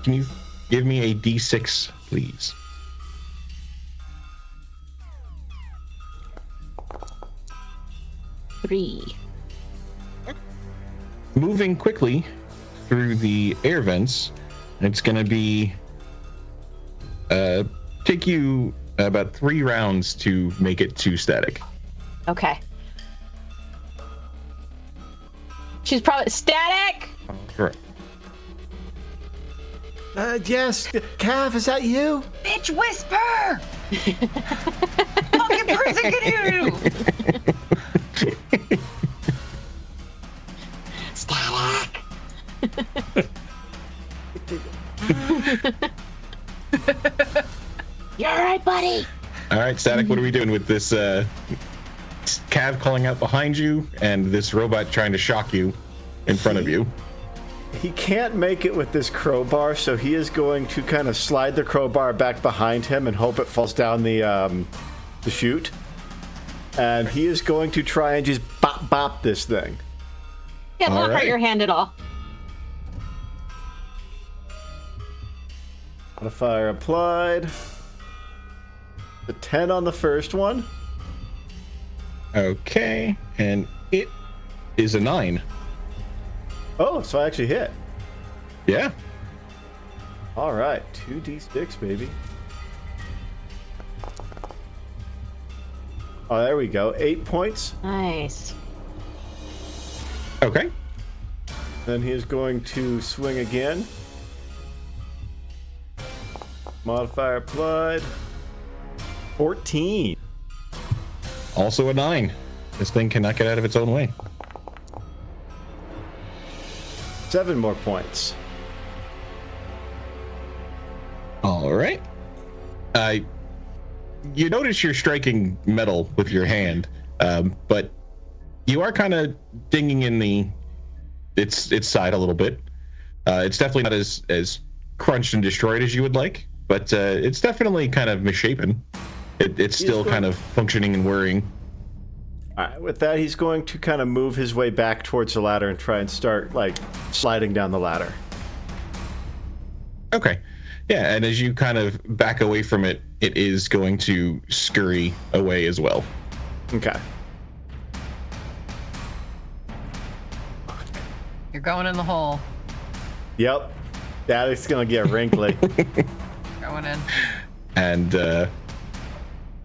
can you give me a D6, please? Three. Moving quickly through the air vents, it's going to be take you about 3 rounds to make it to static. Okay. She's probably static. Correct. Yes, Cav, is that you? Bitch, whisper! Fucking prison can hear you! Static. You're all right, buddy. All right, Static, what are we doing with this Cav calling out behind you and this robot trying to shock you in front of you? He can't make it with this crowbar, so he is going to kind of slide the crowbar back behind him and hope it falls down the chute. And he is going to try and just bop this thing. Yeah, All won't hurt right. your hand at all. Modifier applied. The 10 on the first one. Okay, and it is a 9. Oh, so I actually hit. Yeah. All right, 2d6, baby. Oh, there we go. 8 points. Nice. Okay. Then he is going to swing again. Modifier applied. 14. Also a 9. This thing cannot get out of its own way. 7 more points. All right. You notice you're striking metal with your hand, but you are kind of dinging in its side a little bit. It's definitely not as crunched and destroyed as you would like, but it's definitely kind of misshapen. It's still kind of functioning and whirring. All right, with that, he's going to kind of move his way back towards the ladder and try and start, like, sliding down the ladder. Okay. Yeah, and as you kind of back away from it, it is going to scurry away as well. Okay. You're going in the hole. Yep. That is going to get wrinkly. Going in. And,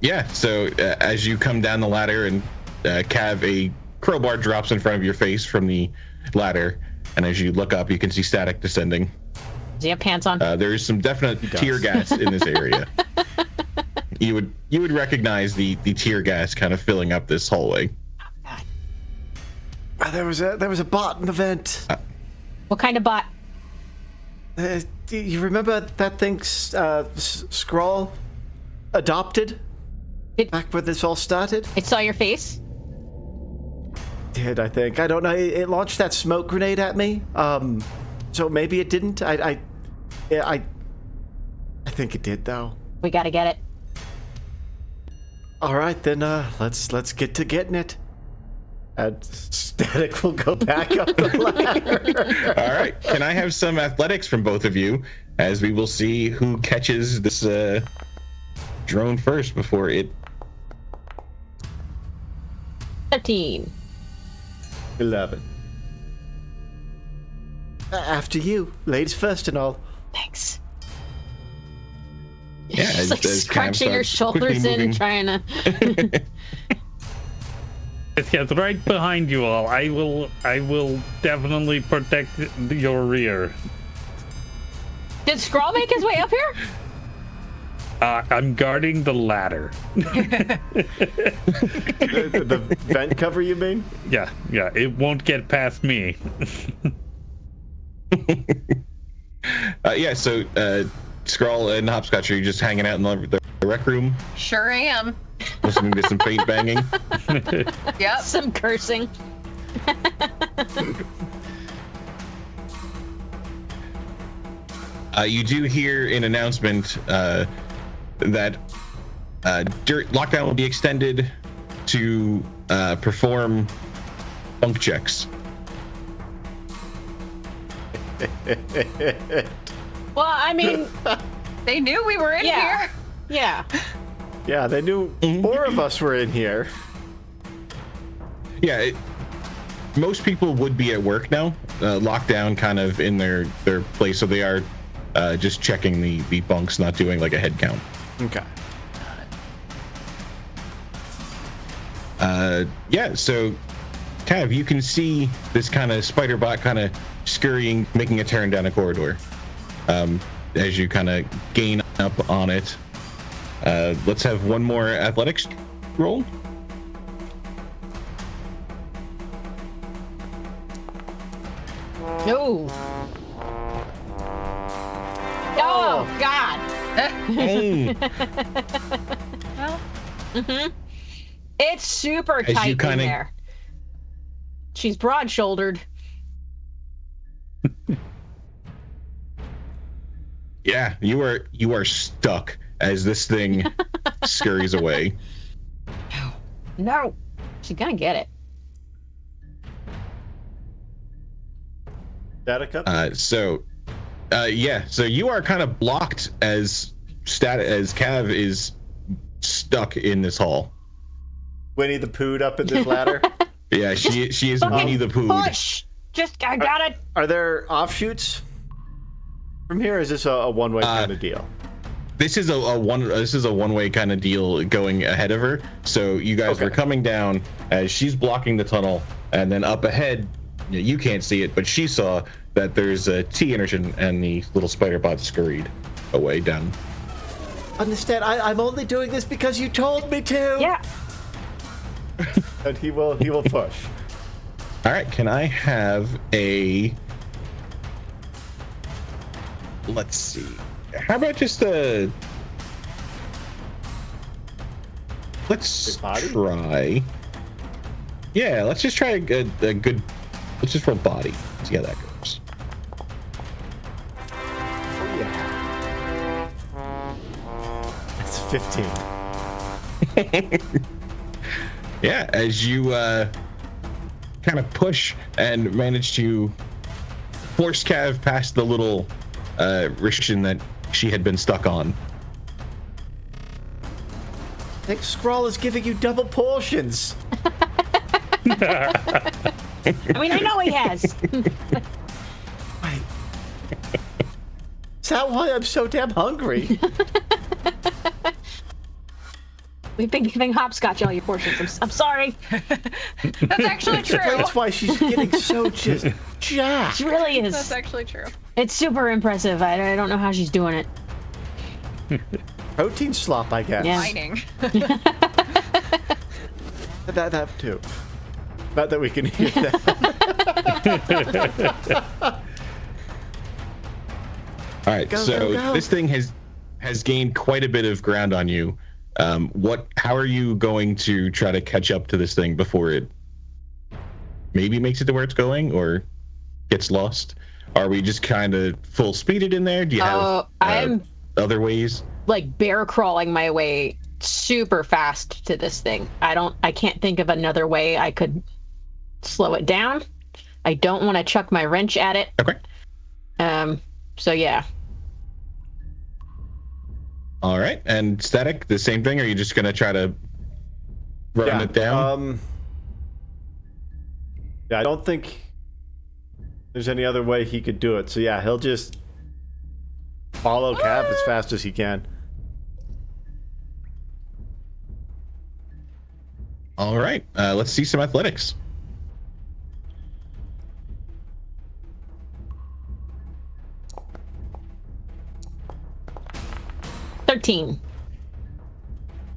yeah, so as you come down the ladder and Cav, a crowbar drops in front of your face from the ladder, and as you look up, you can see Static descending. Does he have pants on? There is some definite tear gas in this area. You would recognize the tear gas kind of filling up this hallway. There was a bot in the vent. What kind of bot? Do you remember that thing Scrawl adopted? Back when this all started? It saw your face? Did, I think. I don't know. It launched that smoke grenade at me. So maybe it didn't. I think it did, though. We gotta get it. All right, then let's get to getting it. And Static will go back up the ladder. All right. Can I have some athletics from both of you, as we will see who catches this drone first before it... 13. 11. After you, ladies first and all. Thanks. Yeah, Just like as Cam scrunching your starts quickly shoulders in, moving. trying to. Yes, right behind you all. I will definitely protect your rear. Did Scrawl make his way up here? I'm guarding the ladder. The vent cover, you mean? Yeah, it won't get past me. Yeah, so Scrawl and Hopscotch, are you just hanging out in the rec room, Sure am. listening to some paint banging? Yep. Some cursing. You do hear an announcement that lockdown will be extended to perform bunk checks. Well, I mean, They knew we were in here. yeah. Yeah, they knew 4 of us were in here. Yeah, most people would be at work now, locked down kind of in their place, so they are just checking the bunks, not doing like a head count. Okay. Yeah, so kind of you can see this kind of spider bot kind of scurrying, making a turn down a corridor. As you kind of gain up on it. Let's have one more athletics roll. No. Oh God. Well, It's super As tight you in kinda- there. She's broad-shouldered. Yeah, you are stuck as this thing scurries away. No. She's gonna get it. Static up? So you are kind of blocked as Cav is stuck in this hall. Winnie the Pooh up in this ladder? Yeah, she is Winnie the Pooh. Push. I got it. Are there offshoots from here? Or is this a one-way kind of deal? This is a one-way kind of deal going ahead of her. So you guys Okay. were coming down as she's blocking the tunnel, and then up ahead, you can't see it, but she saw that there's a T intersection, and the little spider bot scurried away down. Understand? I'm only doing this because you told me to. Yeah. And he will push. All right, can I have a? Let's see. How about just a? Let's Body? try. Yeah, let's just try a good. Let's just roll body. See how that goes. Oh, yeah. That's 15. Yeah, as you kind of push and manage to force Cav past the little restriction that she had been stuck on. I think Scrawl is giving you double portions. I mean, I know he has. Wait. Is that why I'm so damn hungry? We've been giving Hopscotch all your portions. I'm sorry. that's actually true. That's why she's getting so just jacked. She really is. That's actually true. It's super impressive. I don't know how she's doing it. Protein slop, I guess. Yeah. Mining. That too. Not that we can hear that. All right, Go, so go, go. this thing has gained quite a bit of ground on you. How are you going to try to catch up to this thing before it maybe makes it to where it's going or gets lost? Are we just kind of full speeded in there? Do you have I'm other ways? like bear crawling my way super fast to this thing. I can't think of another way I could slow it down. I don't want to chuck my wrench at it. Okay. So yeah. All right, and Static, the same thing? Or are you just gonna try to run it down? Yeah, I don't think there's any other way he could do it. So yeah, he'll just follow Cav as fast as he can. All right, let's see some athletics. $13.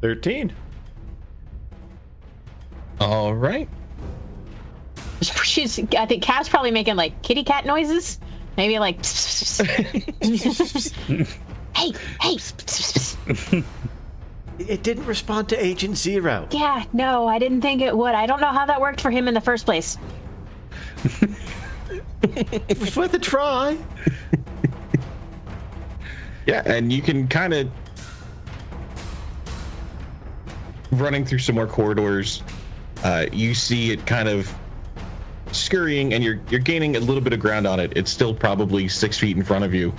13. All right. I think Cat's probably making like kitty cat noises. Maybe like hey. It didn't respond to Agent Zero. Yeah, no, I didn't think it would. I don't know how that worked for him in the first place. It was worth a try. Yeah, and you can kind of running through some more corridors. You see it kind of scurrying, and you're gaining a little bit of ground on it. It's still probably 6 feet in front of you,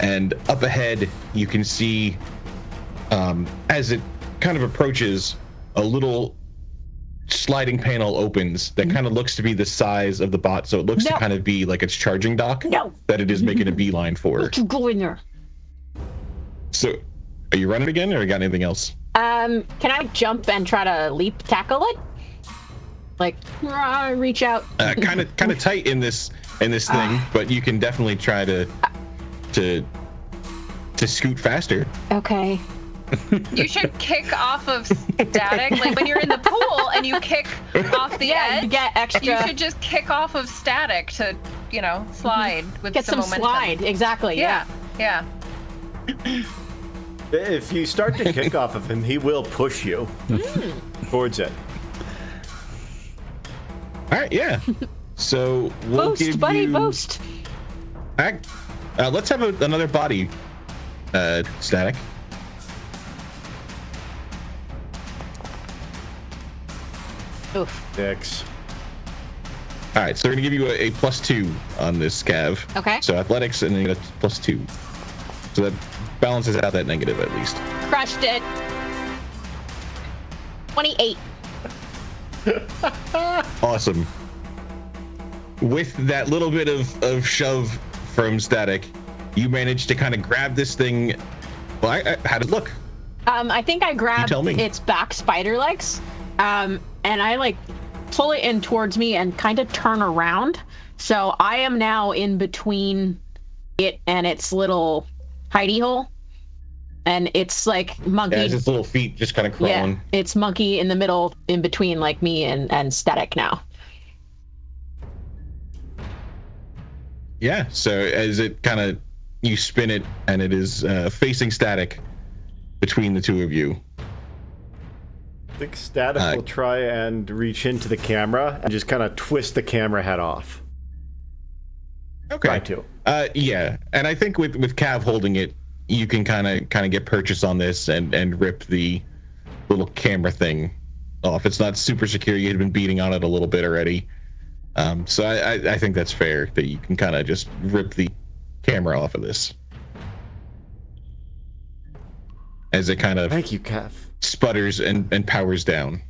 and up ahead you can see, as it kind of approaches, a little sliding panel opens that kind of looks to be the size of the bot, so it looks to kind of be like its charging dock that it is making a beeline for. Let's go in there. So, are you running again, or you got anything else? Can I jump and try to leap tackle it? Like, reach out. Kind of tight in this thing, but you can definitely try to scoot faster. Okay. You should kick off of static, like when you're in the pool and you kick off the edge. You get extra. You should just kick off of static to, slide with Get some momentum. slide. Exactly. Yeah. If you start to kick off of him, he will push you towards it. All right, yeah. So we'll Boost, give buddy, you. boost. Let's have another body static. Oof. 6. All right, so we're gonna give you a +2 on this Cav. Okay. So athletics, and then you get a +2. So that balances out that negative at least. Crushed it. 28. Awesome. With that little bit of shove from static, you managed to kind of grab this thing. Well, how'd it look? I think I grabbed tell me. its back spider legs, and I pull it in towards me and kind of turn around. So I am now in between it and its little hidey hole, and it's like monkey. Yeah, its little feet just kind of crawling. Yeah, it's monkey in the middle, in between like me and static now. Yeah. So as it kind of you spin it, and it is facing static between the two of you. I think Static will try and reach into the camera and just kind of twist the camera head off. Okay. Try to. Yeah, and I think with Cav holding it, you can kind of get purchase on this and rip the little camera thing off. It's not super secure. You had been beating on it a little bit already, so I think that's fair that you can kind of just rip the camera off of this as it kind of Thank you, Cav. sputters and powers down.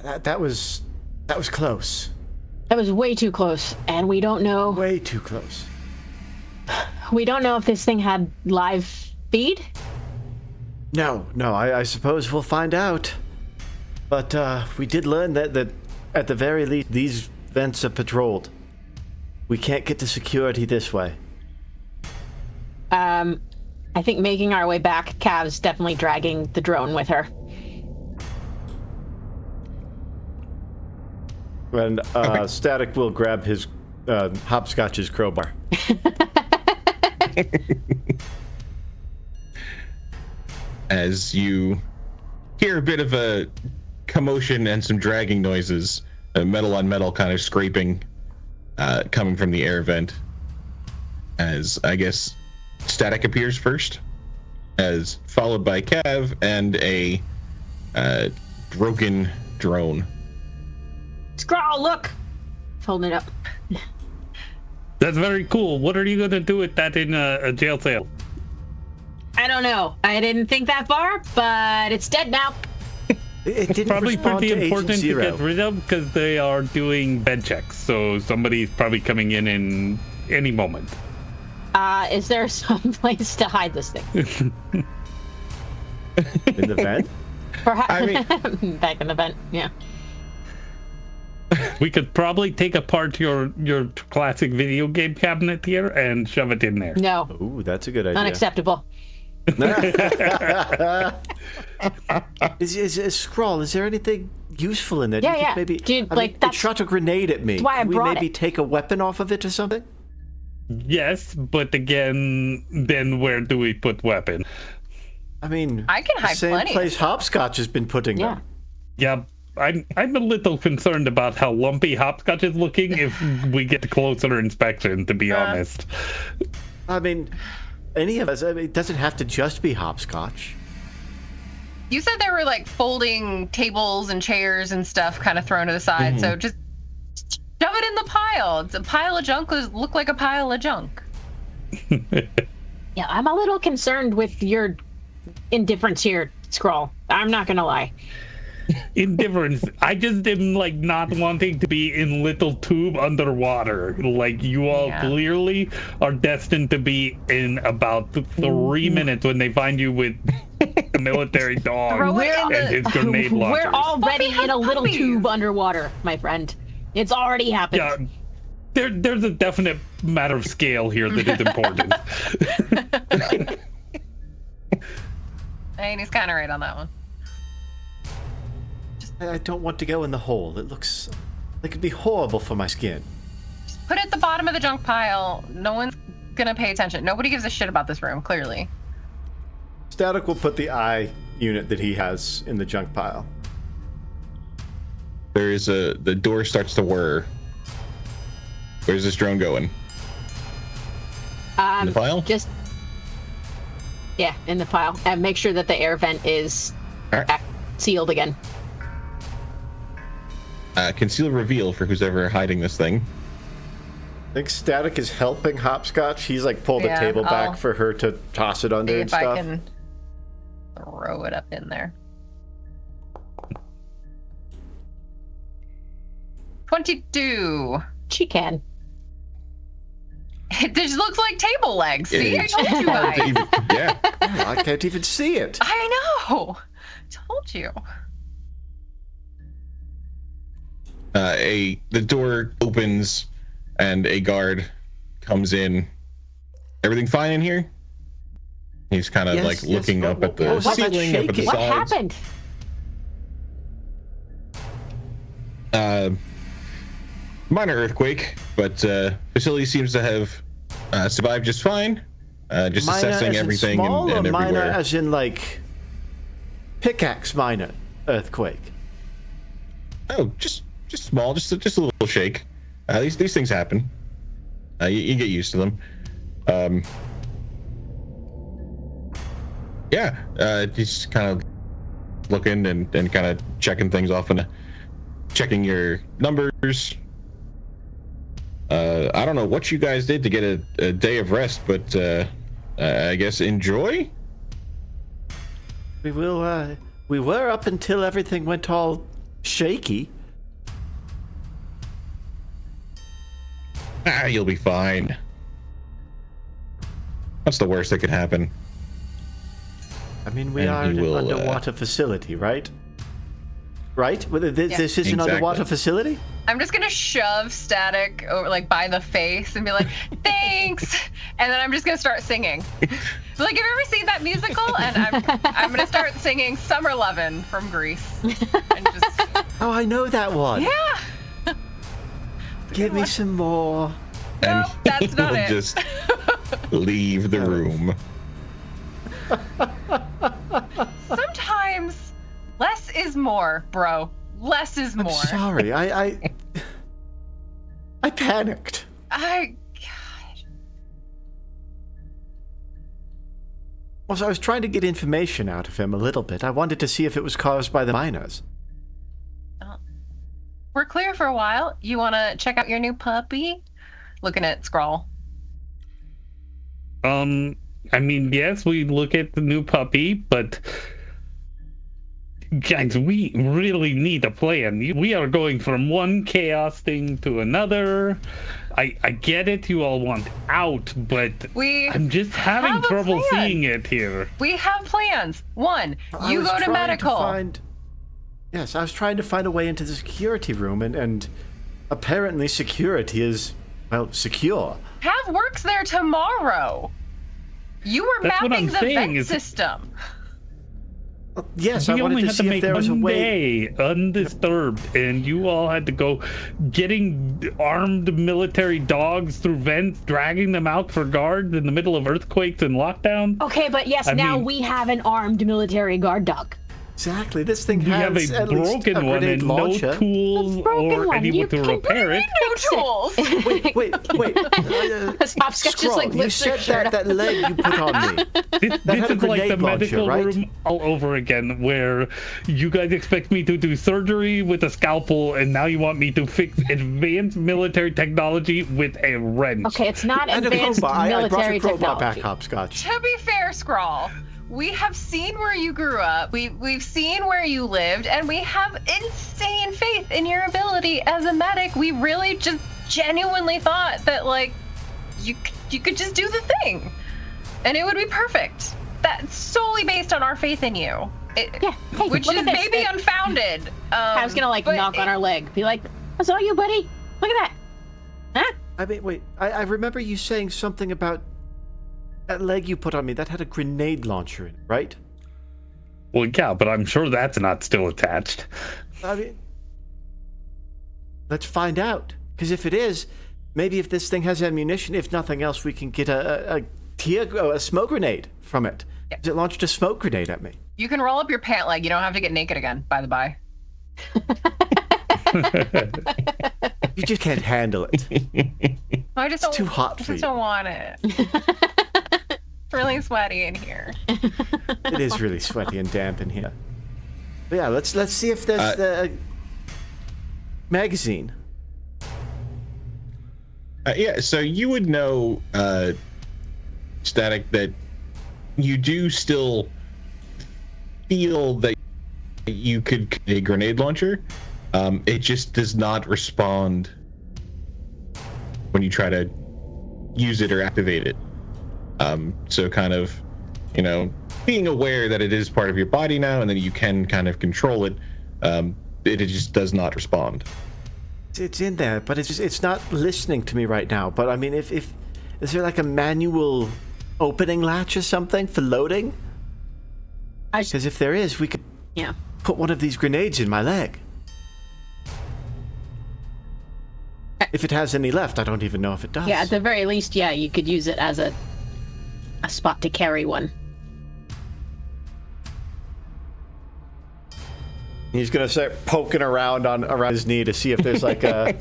That was close. That was way too close, and we don't know. Way too close. We don't know if this thing had live feed. No, I suppose we'll find out. But we did learn that at the very least, these vents are patrolled. We can't get to security this way. I think making our way back, Cav's definitely dragging the drone with her. And Static will grab his Hopscotch's crowbar. As you hear a bit of a commotion and some dragging noises, metal on metal kind of scraping coming from the air vent, as I guess Static appears first, as followed by Cav and a broken drone. Scrawl, look! Holding it up. That's very cool. What are you going to do with that in a jail cell? I don't know. I didn't think that far, but it's dead now. It didn't Probably respond pretty to important Agent to Zero. get rid of because they are doing bed checks. So somebody's probably coming in any moment. Is there some place to hide this thing? In the vent? Perhaps I mean, back in the vent. Yeah. We could probably take apart your classic video game cabinet here and shove it in there. No. Ooh, that's a good idea. Unacceptable. Is Scrawl, is there anything useful in there? Yeah, Do you think yeah. Maybe, Dude, I like, mean, it that's shot a grenade at me. why I Can we brought maybe it. take a weapon off of it or something? Yes, but again, then where do we put weapon? I mean, I can the hide same plenty of place Hopscotch has been putting Yeah. them. Yeah, I'm a little concerned about how lumpy Hopscotch is looking if we get closer inspection, to be honest. I mean, any of us. I mean, it doesn't have to just be Hopscotch. You said there were like folding tables and chairs and stuff kind of thrown to the side, so just shove it in the pile. It's a pile of junk. Look like a pile of junk. Yeah, I'm a little concerned with your indifference here, Scrawl. I'm not gonna lie. Indifference. I just am like not wanting to be in little tube underwater. Like you all clearly are destined to be in about 3 minutes when they find you with a military dog and his grenade launchers. We're already in a little tube underwater, my friend. It's already happened. Yeah, there's a definite matter of scale here that is important. And he's kind of right on that one. I don't want to go in the hole. It looks like it'd be horrible for my skin. Just put it at the bottom of the junk pile. No one's gonna pay attention. Nobody gives a shit about this room, clearly. Static will put the eye unit that he has in the junk pile. The door starts to whir. Where's this drone going? In the pile? In the pile. And make sure that the air vent is sealed again. Conceal reveal for who's ever hiding this thing. I think Static is helping Hopscotch. He's like pulled the table back for her to toss it under and stuff. See if I can throw it up in there. 22. She can. It just looks like table legs. See, I told you guys. I can't even see it. I know. Told you. The door opens and a guard comes in. Everything fine in here? He's kind of looking up at the ceiling, up at the sides. What happened? Minor earthquake, but facility seems to have survived just fine. Just minor assessing everything small and or minor everywhere. as in like pickaxe minor earthquake? Oh, just small, just a little shake. These things happen. You get used to them. He's kind of looking and kind of checking things off and checking your numbers. I don't know what you guys did to get a day of rest, but I guess enjoy. We will. We were up until everything went all shaky. You'll be fine. What's the worst that could happen? I mean, we are in an underwater facility, right? Right? This is an underwater facility? I'm just gonna shove Static over, like, by the face and be like, thanks! And then I'm just gonna start singing. So, like, have you ever seen that musical? And I'm gonna start singing Summer Lovin' from Grease. And just... Oh, I know that one. Yeah! Give me some more. No, that's not it. Just leave the room. Sometimes less is more, bro. Less is more. I'm sorry. I panicked. God. Well, so I was trying to get information out of him a little bit. I wanted to see if it was caused by the miners. We're clear for a while. You want to check out your new puppy? Looking at Scrawl. I mean, yes, we look at the new puppy, but guys, we really need a plan. We are going from one chaos thing to another. I get it, you all want out, but I'm just having trouble seeing it here. We have plans. One, you go to medical. Yes, I was trying to find a way into the security room, and apparently security is, well, secure. Have works there tomorrow. You were mapping the vent system. Yes, I wanted to see if there was a way. Undisturbed, and you all had to go getting armed military dogs through vents, dragging them out for guards in the middle of earthquakes and lockdown. Okay, but yes, now we have an armed military guard dog. Exactly. This thing We has have a at least broken one grenade and no launcher. tools or anyone to repair it. No tools. Wait. Hopscotch just like you lifts her said shirt that leg you put on me. This had a is like the grenade launcher, medical right? room all over again, where you guys expect me to do surgery with a scalpel, and now you want me to fix advanced military technology with a wrench. Okay, it's not And a advanced crowbar. I brought military your crowbar back, technology. Hopscotch. To be fair, Scrawl, we have seen where you grew up. We've seen where you lived, and we have insane faith in your ability as a medic. We really just genuinely thought that like you could just do the thing, and it would be perfect. That's solely based on our faith in you. Yeah, hey, Which look is at this. maybe unfounded. I was gonna like but knock on her leg, be like, "That's all you, buddy. Look at that." Huh? I mean, wait. I remember you saying something about that leg you put on me that had a grenade launcher in it, right? Well, yeah, but I'm sure that's not still attached. I mean, let's find out. Because if it is, maybe if this thing has ammunition, if nothing else, we can get a smoke grenade from it. Yeah. It launched a smoke grenade at me. You can roll up your pant leg. You don't have to get naked again, by the by. You just can't handle it. I just don't, too hot I for just you. don't want it. It's really sweaty in here. It is really sweaty and damp in here. But yeah, let's see if there's the magazine. Yeah, so you would know, Static, that you do still feel that you could a grenade launcher. It just does not respond when you try to use it or activate it. So kind of, being aware that it is part of your body now and that you can kind of control it, it just does not respond. It's in there, but it's not listening to me right now. But I mean, if is there like a manual opening latch or something for loading? Because if there is, we could put one of these grenades in my leg. If it has any left, I don't even know if it does. Yeah, at the very least, you could use it as a spot to carry one. He's gonna start poking around around his knee to see if there's like a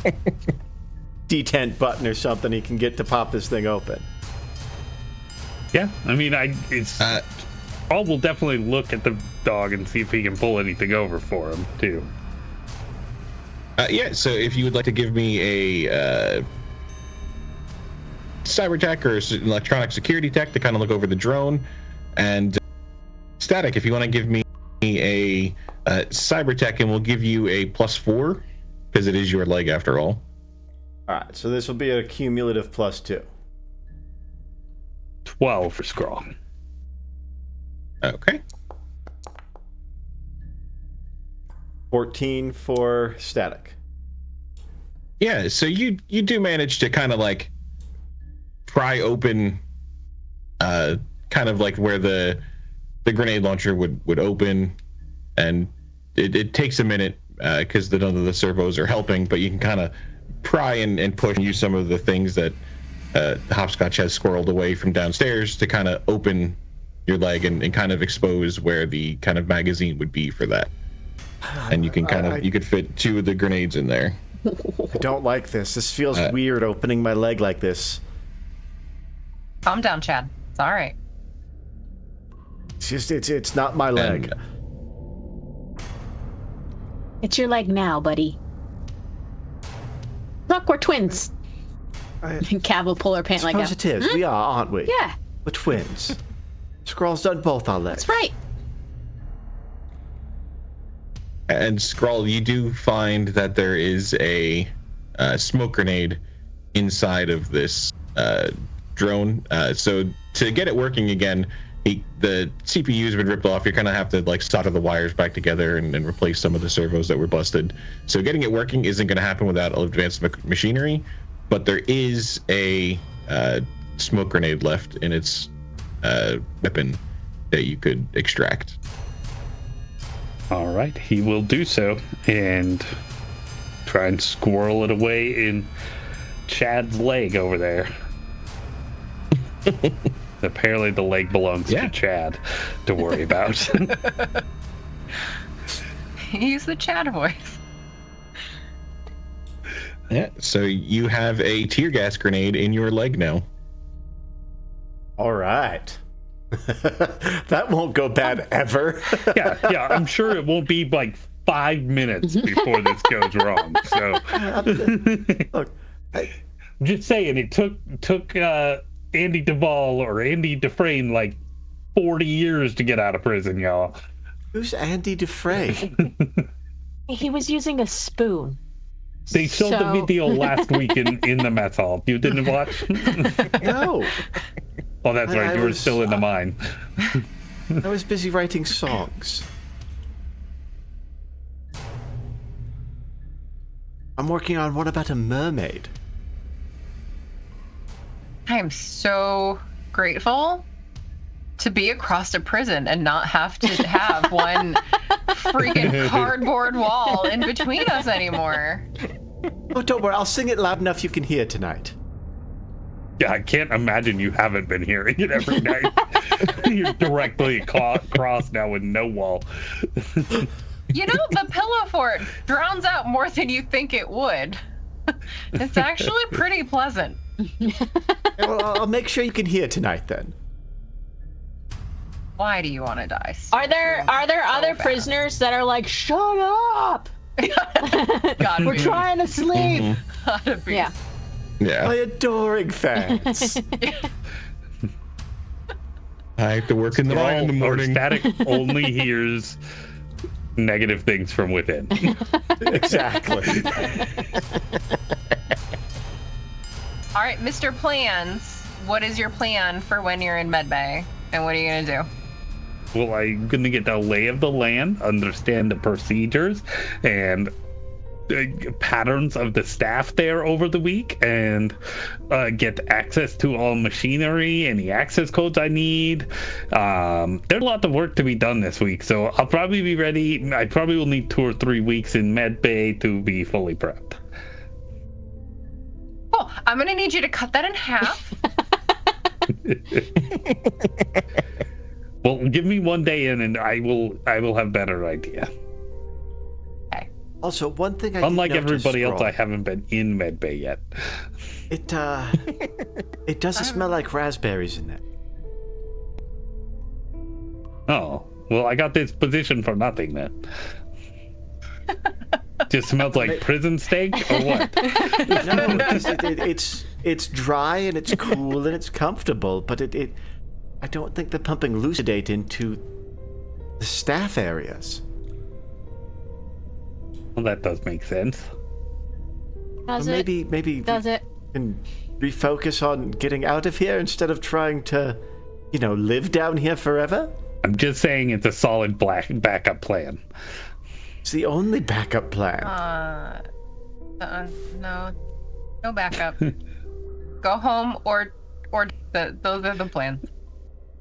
detent button or something he can get to pop this thing open. Yeah, I mean, Paul will definitely look at the dog and see if he can pull anything over for him too. Yeah, so if you would like to give me a cyber tech or an electronic security tech to kind of look over the drone, and Static, if you want to give me a cyber tech, and we'll give you a +4 because it is your leg after all. All right, so this will be a cumulative +2. 12 for Scrawl. Okay. 14 for Static. Yeah, so you do manage to kind of like pry open kind of like where the grenade launcher would open, and it takes a minute because none of the servos are helping, but you can kind of pry and push and use some of the things that Hopscotch has squirreled away from downstairs to kind of open your leg and kind of expose where the kind of magazine would be for that. And you can you could fit 2 of the grenades in there. I don't like this. This feels weird opening my leg like this. Calm down, Chad. It's all right. It's just it's not my leg. It's your leg now, buddy. Look, we're twins. And Cav will pull her pant leg Suppose out. it is. We are, aren't we? Yeah, We're twins. Scrawl's done both our legs. that's right. And Scrawl, you do find that there is a smoke grenade inside of this drone. So to get it working again, the CPU's been ripped off. You're gonna have to like solder the wires back together and replace some of the servos that were busted. So getting it working isn't gonna happen without advanced machinery. But there is a smoke grenade left in its weapon that you could extract. All right, he will do so and try and squirrel it away in Chad's leg over there. Apparently the leg belongs to Chad to worry about. He's the chat voice. Yeah, so you have a tear gas grenade in your leg now. All right. That won't go bad ever. Yeah, I'm sure it won't be like 5 minutes before this goes wrong. So, Look, I'm just saying, it took Andy Duvall or Andy Dufresne like 40 years to get out of prison, y'all. who's Andy Dufresne? He was using a spoon. They showed the video last week in the mess hall. You didn't watch? No. Oh, that's right. You were still in the mine. I was busy writing songs. I'm working on one about a mermaid. I am so grateful to be across a prison and not have to have one freaking cardboard wall in between us anymore. Oh, don't worry. I'll sing it loud enough you can hear tonight. Yeah, I can't imagine you haven't been hearing it every night. You're directly across now with no wall. You know, the pillow fort drowns out more than you think it would. It's actually pretty pleasant. Well, I'll make sure you can hear tonight then. Why do you want to die? Are there other prisoners that are like, shut up? God, We're trying to sleep. Gotta be. Yeah. Yeah. My adoring fans. I have to work in the mine in the morning. Static only hears negative things from within. Exactly. All right, Mr. Plans, what is your plan for when you're in medbay? And what are you going to do? Well, I'm going to get the lay of the land, understand the procedures and patterns of the staff there over the week, and get access to all machinery, any access codes I need. There's a lot of work to be done this week, so I'll probably be ready. I probably will need 2 or 3 weeks in medbay to be fully prepped. Oh, I'm going to need you to cut that in half. Well, give me 1 day in, and I will have better idea. Okay. Also, one thing I Unlike did notice, everybody else, Scrawl, I haven't been in medbay yet. it doesn't smell like raspberries in there. Oh, well, I got this position for nothing then. Just smells like prison steak or what? No, it's dry and it's cool and it's comfortable, but I don't think they're pumping Lucidate into the staff areas. Well, that does make sense. Does Well, it? maybe Does it? we can refocus on getting out of here instead of trying to, live down here forever. I'm just saying it's a solid backup plan. It's the only backup plan. No backup. Go home or those are the plans.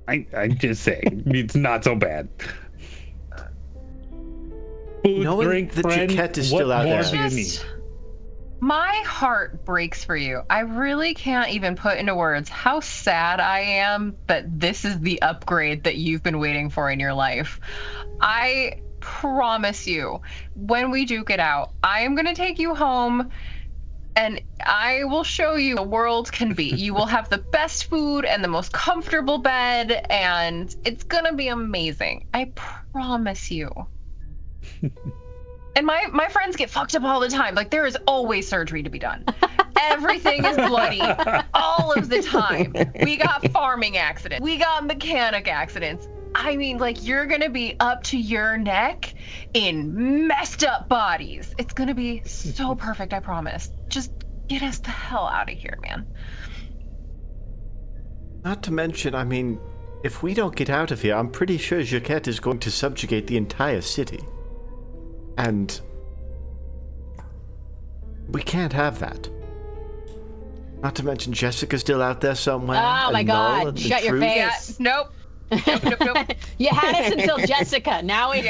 I'm just saying it's not so bad. Food, Knowing drink, that friends, Jaquette is what still out more there. do you need? Just, my heart breaks for you. I really can't even put into words how sad I am that this is the upgrade that you've been waiting for in your life. I promise you, when we do get out, I am going to take you home and I will show you the world can be. You will have the best food and the most comfortable bed, and it's going to be amazing. I promise you. And my friends get fucked up all the time. Like, there is always surgery to be done. Everything is bloody all of the time. We got farming accidents. We got mechanic accidents. I mean, like, you're going to be up to your neck in messed up bodies. It's going to be so perfect, I promise. Just get us the hell out of here, man. Not to mention, I mean, if we don't get out of here, I'm pretty sure Jaquette is going to subjugate the entire city. And we can't have that. Not to mention Jessica's still out there somewhere. Oh my and Null God, and the shut your Truth. face. Yeah, nope. Nope. You had us until Jessica. Now we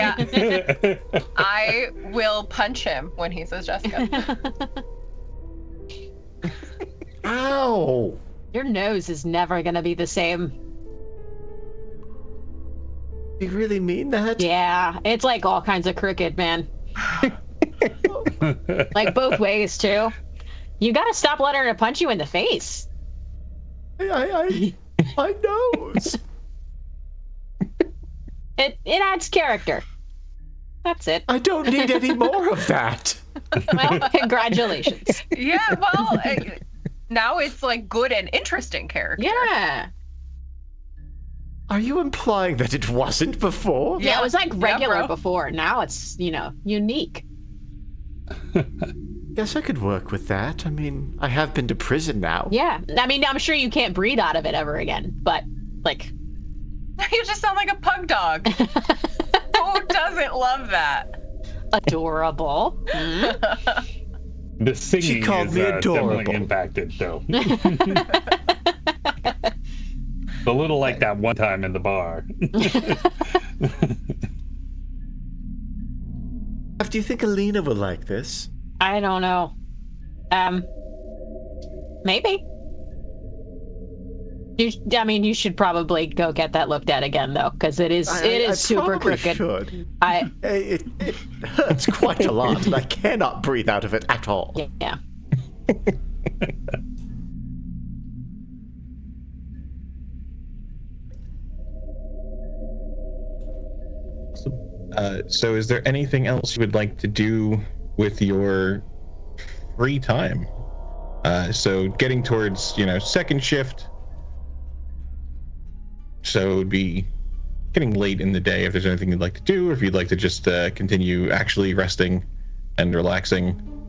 I will punch him when he says Jessica. Ow! Your nose is never gonna be the same. You really mean that? Yeah, it's like all kinds of crooked, man. Like both ways, too. You gotta stop letting her punch you in the face. My nose. It adds character. That's it. I don't need any more of that. Well, congratulations. Yeah, well, now it's like good and interesting character. Yeah. Are you implying that it wasn't before? Yeah, it was like regular bro. before. Now it's, unique. Guess I could work with that. I mean, I have been to prison now. Yeah. I mean, I'm sure you can't breathe out of it ever again, but, like... You just sound like a pug dog. Who doesn't love that? Adorable. The singing She called is me adorable. definitely impacted, though. A little like that one time in the bar. Do you think Alina will like this? I don't know. Maybe. You should probably go get that looked at again, though, because it is super probably crooked. Should. I It hurts quite a lot, and I cannot breathe out of it at all. yeah. So is there anything else you would like to do with your free time? So getting towards, second shift. So it would be getting late in the day. If there's anything you'd like to do, or if you'd like to just continue actually resting and relaxing,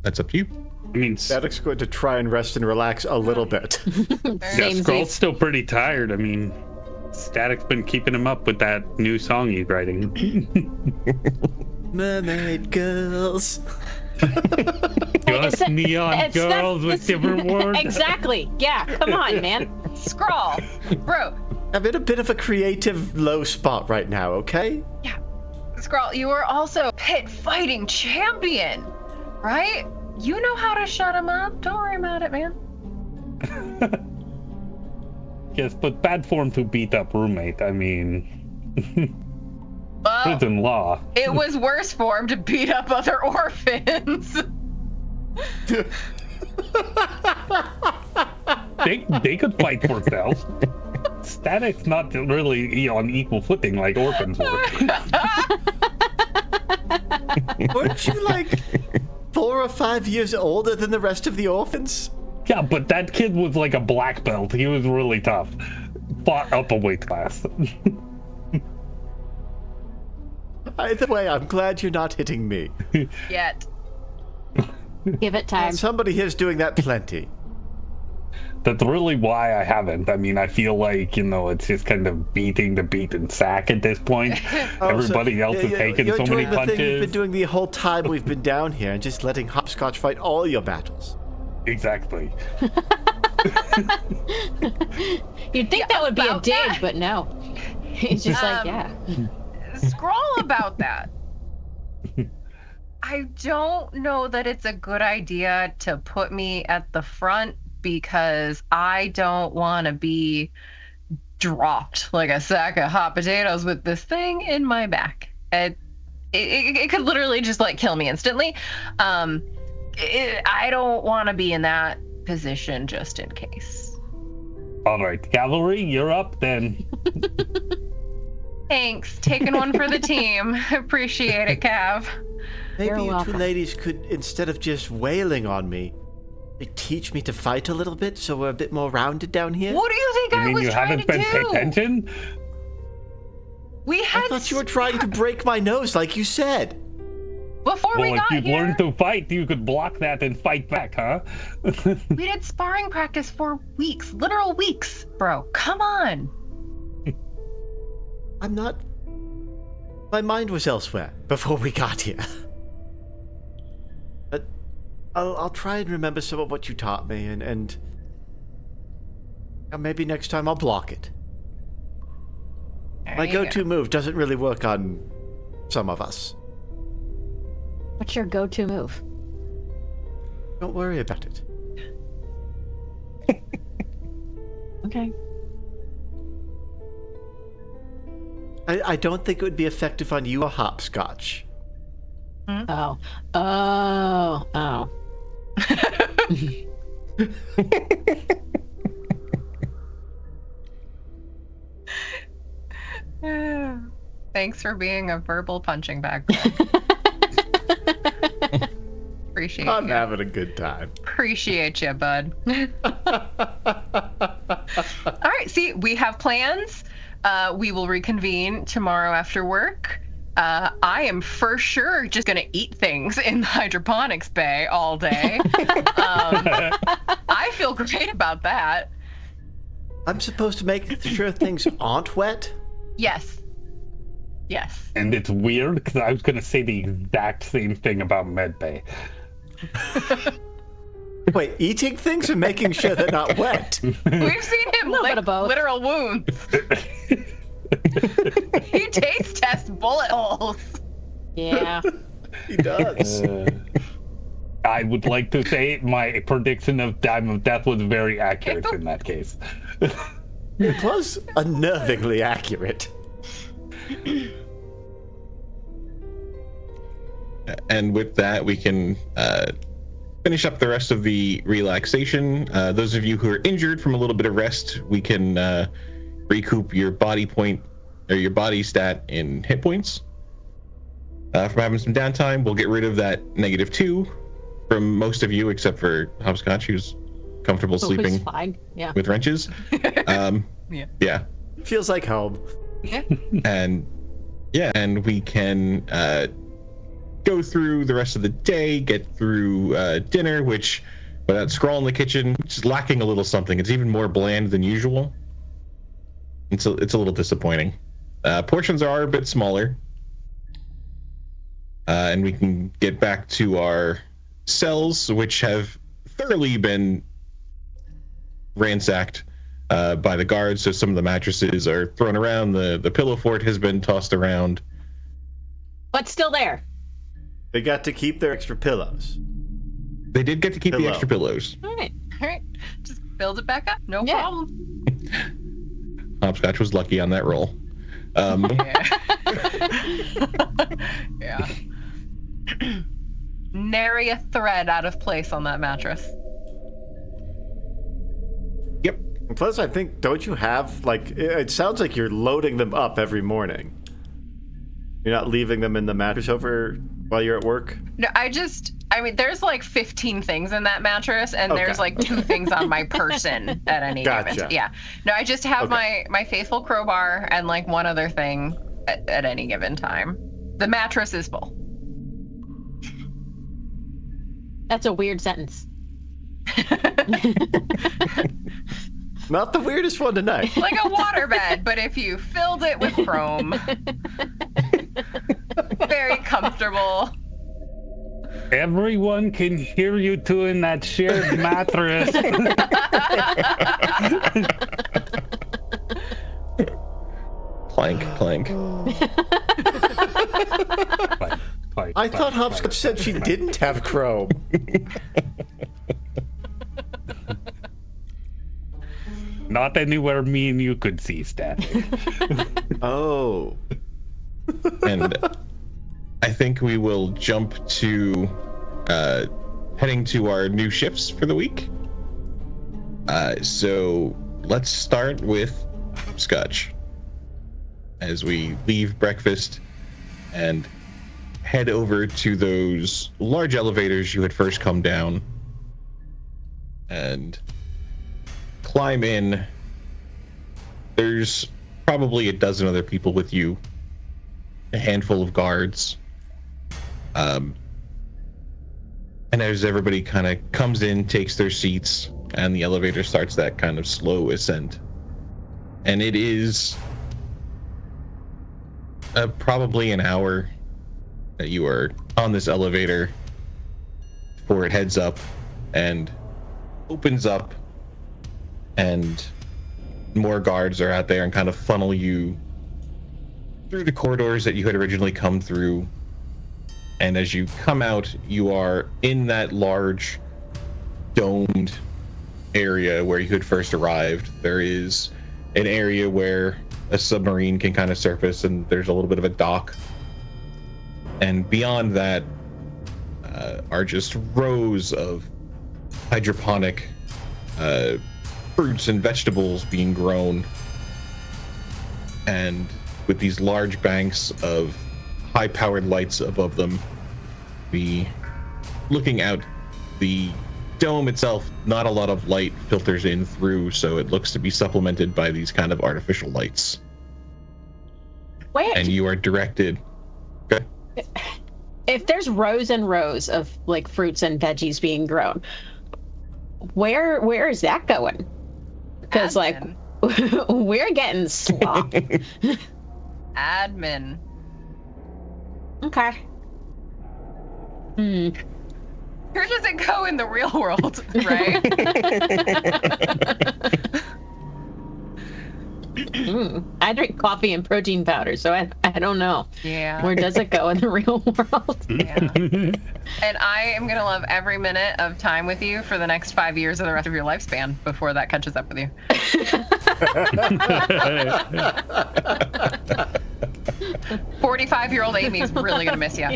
that's up to you. I mean, Static's going to try and rest and relax a little bit. Scroll's still pretty tired. I mean, Static's been keeping him up with that new song he's writing. Mermaid girls. Just neon girls with different words. Exactly. Yeah, come on, man. Scrawl, bro. I'm in a bit of a creative low spot right now, okay? Yeah. Scrawl, you are also pit fighting champion, right? You know how to shut him up. Don't worry about it, man. Yes, but bad form to beat up roommate. I mean, Well, prison law. it was worse for him to beat up other orphans. They could fight for themselves. Static's not really on equal footing like orphans were. Weren't you like 4 or 5 years older than the rest of the orphans? Yeah, but that kid was like a black belt. He was really tough. Fought up a weight class. Either way, I'm glad you're not hitting me. Yet. Give it time. Somebody here's doing that plenty. That's really why I haven't. I mean, I feel like, it's just kind of beating the beat and sack at this point. Everybody else is taking so many You're doing the thing you've been punches. doing the whole time we've been down here and just letting Hopscotch fight all your battles. Exactly. You'd think that would be a about dig, that. but no. He's just like, yeah. Scroll about that. I don't know that it's a good idea to put me at the front because I don't want to be dropped like a sack of hot potatoes with this thing in my back. It could literally just like kill me instantly. I don't want to be in that position just in case. All right, cavalry, you're up then. Thanks. Taking one for the team. Appreciate it, Cav. Maybe You're you welcome. two ladies could, instead of just wailing on me, teach me to fight a little bit so we're a bit more rounded down here? What do you think You I mean was you trying haven't to been do? paying attention? We had I thought you were trying to break my nose like you said. before we Well, if got you'd here. learned to fight, you could block that and fight back, huh? We did sparring practice for weeks, literal weeks, bro. Come on. I'm not... My mind was elsewhere before we got here. But I'll try and remember some of what you taught me, and maybe next time I'll block it. My There you go. go-to move doesn't really work on some of us. What's your go-to move? Don't worry about it. Okay. I don't think it would be effective on you, a hopscotch. Oh. Oh. Oh. Thanks for being a verbal punching bag. Appreciate I'm you. having a good time. Appreciate you, bud. All right, see, we have plans. We will reconvene tomorrow after work. I am for sure just going to eat things in the hydroponics bay all day. I feel great about that. I'm supposed to make sure things aren't wet? Yes. Yes. And it's weird because I was going to say the exact same thing about medbay. Wait, eating things and making sure they're not wet? We've seen him lick literal wounds. He taste tests bullet holes. Yeah. He does. I would like to say my prediction of time of death was very accurate in that case. It was unnervingly accurate. And with that, we can finish up the rest of the relaxation. Those of you who are injured from a little bit of rest, we can recoup your body point or your body stat in hit points. From having some downtime, we'll get rid of that -2 from most of you, except for Hopscotch, who's comfortable sleeping Fine. Yeah. with wrenches. Yeah. Feels like home. And we can go through the rest of the day, get through dinner, which without Scrawl in the kitchen, it's lacking a little something. It's even more bland than usual. It's a little disappointing. Portions are a bit smaller. And we can get back to our cells, which have thoroughly been ransacked by the guards. So some of the mattresses are thrown around. The pillow fort has been tossed around. But still there. They got to keep their extra pillows. They did get to keep the extra pillows. All right. Just build it back up. No problem. Hopscotch was lucky on that roll. Yeah. Nary a thread out of place on that mattress. Yep. Plus, I think, don't you have, it sounds like you're loading them up every morning. You're not leaving them in the mattress over while you're at work? No, there's like 15 things in that mattress, and there's like 2 things on my person at any given time. Yeah. No, I just have my faithful crowbar and like one other thing at any given time. The mattress is full. That's a weird sentence. Not the weirdest one tonight. Like a waterbed, but if you filled it with chrome. Very comfortable. Everyone can hear you two in that shared mattress. Clank, clank. I thought Hopscotch said she didn't have chrome. Not anywhere me and you could see, Stat. Oh. And I think we will jump to heading to our new shifts for the week. So let's start with Hopscotch as we leave breakfast and head over to those large elevators you had first come down and climb in. There's probably a dozen other people with you, a handful of guards. And as everybody kind of comes in, takes their seats, and the elevator starts that kind of slow ascent. And it is probably an hour that you are on this elevator before it heads up and opens up, and more guards are out there and kind of funnel you through the corridors that you had originally come through. And as you come out, you are in that large domed area where you had first arrived. There is an area where a submarine can kind of surface, and there's a little bit of a dock. And beyond that are just rows of hydroponic fruits and vegetables being grown, and with these large banks of high-powered lights above them. Looking out, the dome itself, not a lot of light filters in through, so it looks to be supplemented by these kind of artificial lights. Where? And you are directed. Okay. If there's rows and rows of like fruits and veggies being grown, where is that going? Because like we're getting slop. Admin. Okay. Where does it go in the real world, right? I drink coffee and protein powder, so I don't know. Yeah. Where does it go in the real world? Yeah. And I am going to love every minute of time with you for the next 5 years of the rest of your lifespan before that catches up with you. 45-year-old Amy's really going to miss you.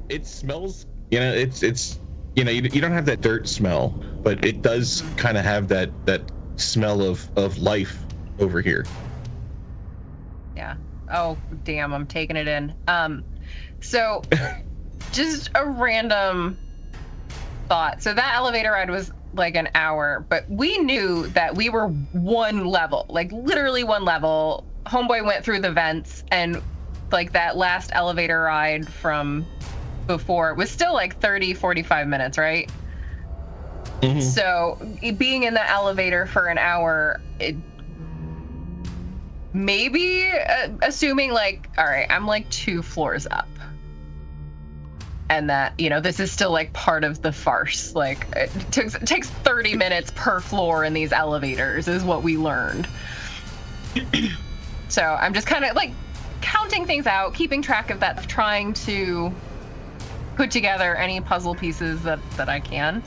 It smells, it's you don't have that dirt smell, but it does kind of have that smell of life over here. Yeah. Oh, damn, I'm taking it in. So just a random thought. So that elevator ride was like an hour, but we knew that we were one level, like literally one level. Homeboy went through the vents, and like that last elevator ride from before was still like 30-45 minutes, right? Mm-hmm. So being in the elevator for an hour, maybe assuming like, all right, I'm like 2 floors up, and that this is still like part of the farce. Like it takes 30 minutes per floor in these elevators is what we learned. So I'm just kind of like counting things out, keeping track of that, trying to put together any puzzle pieces that I can.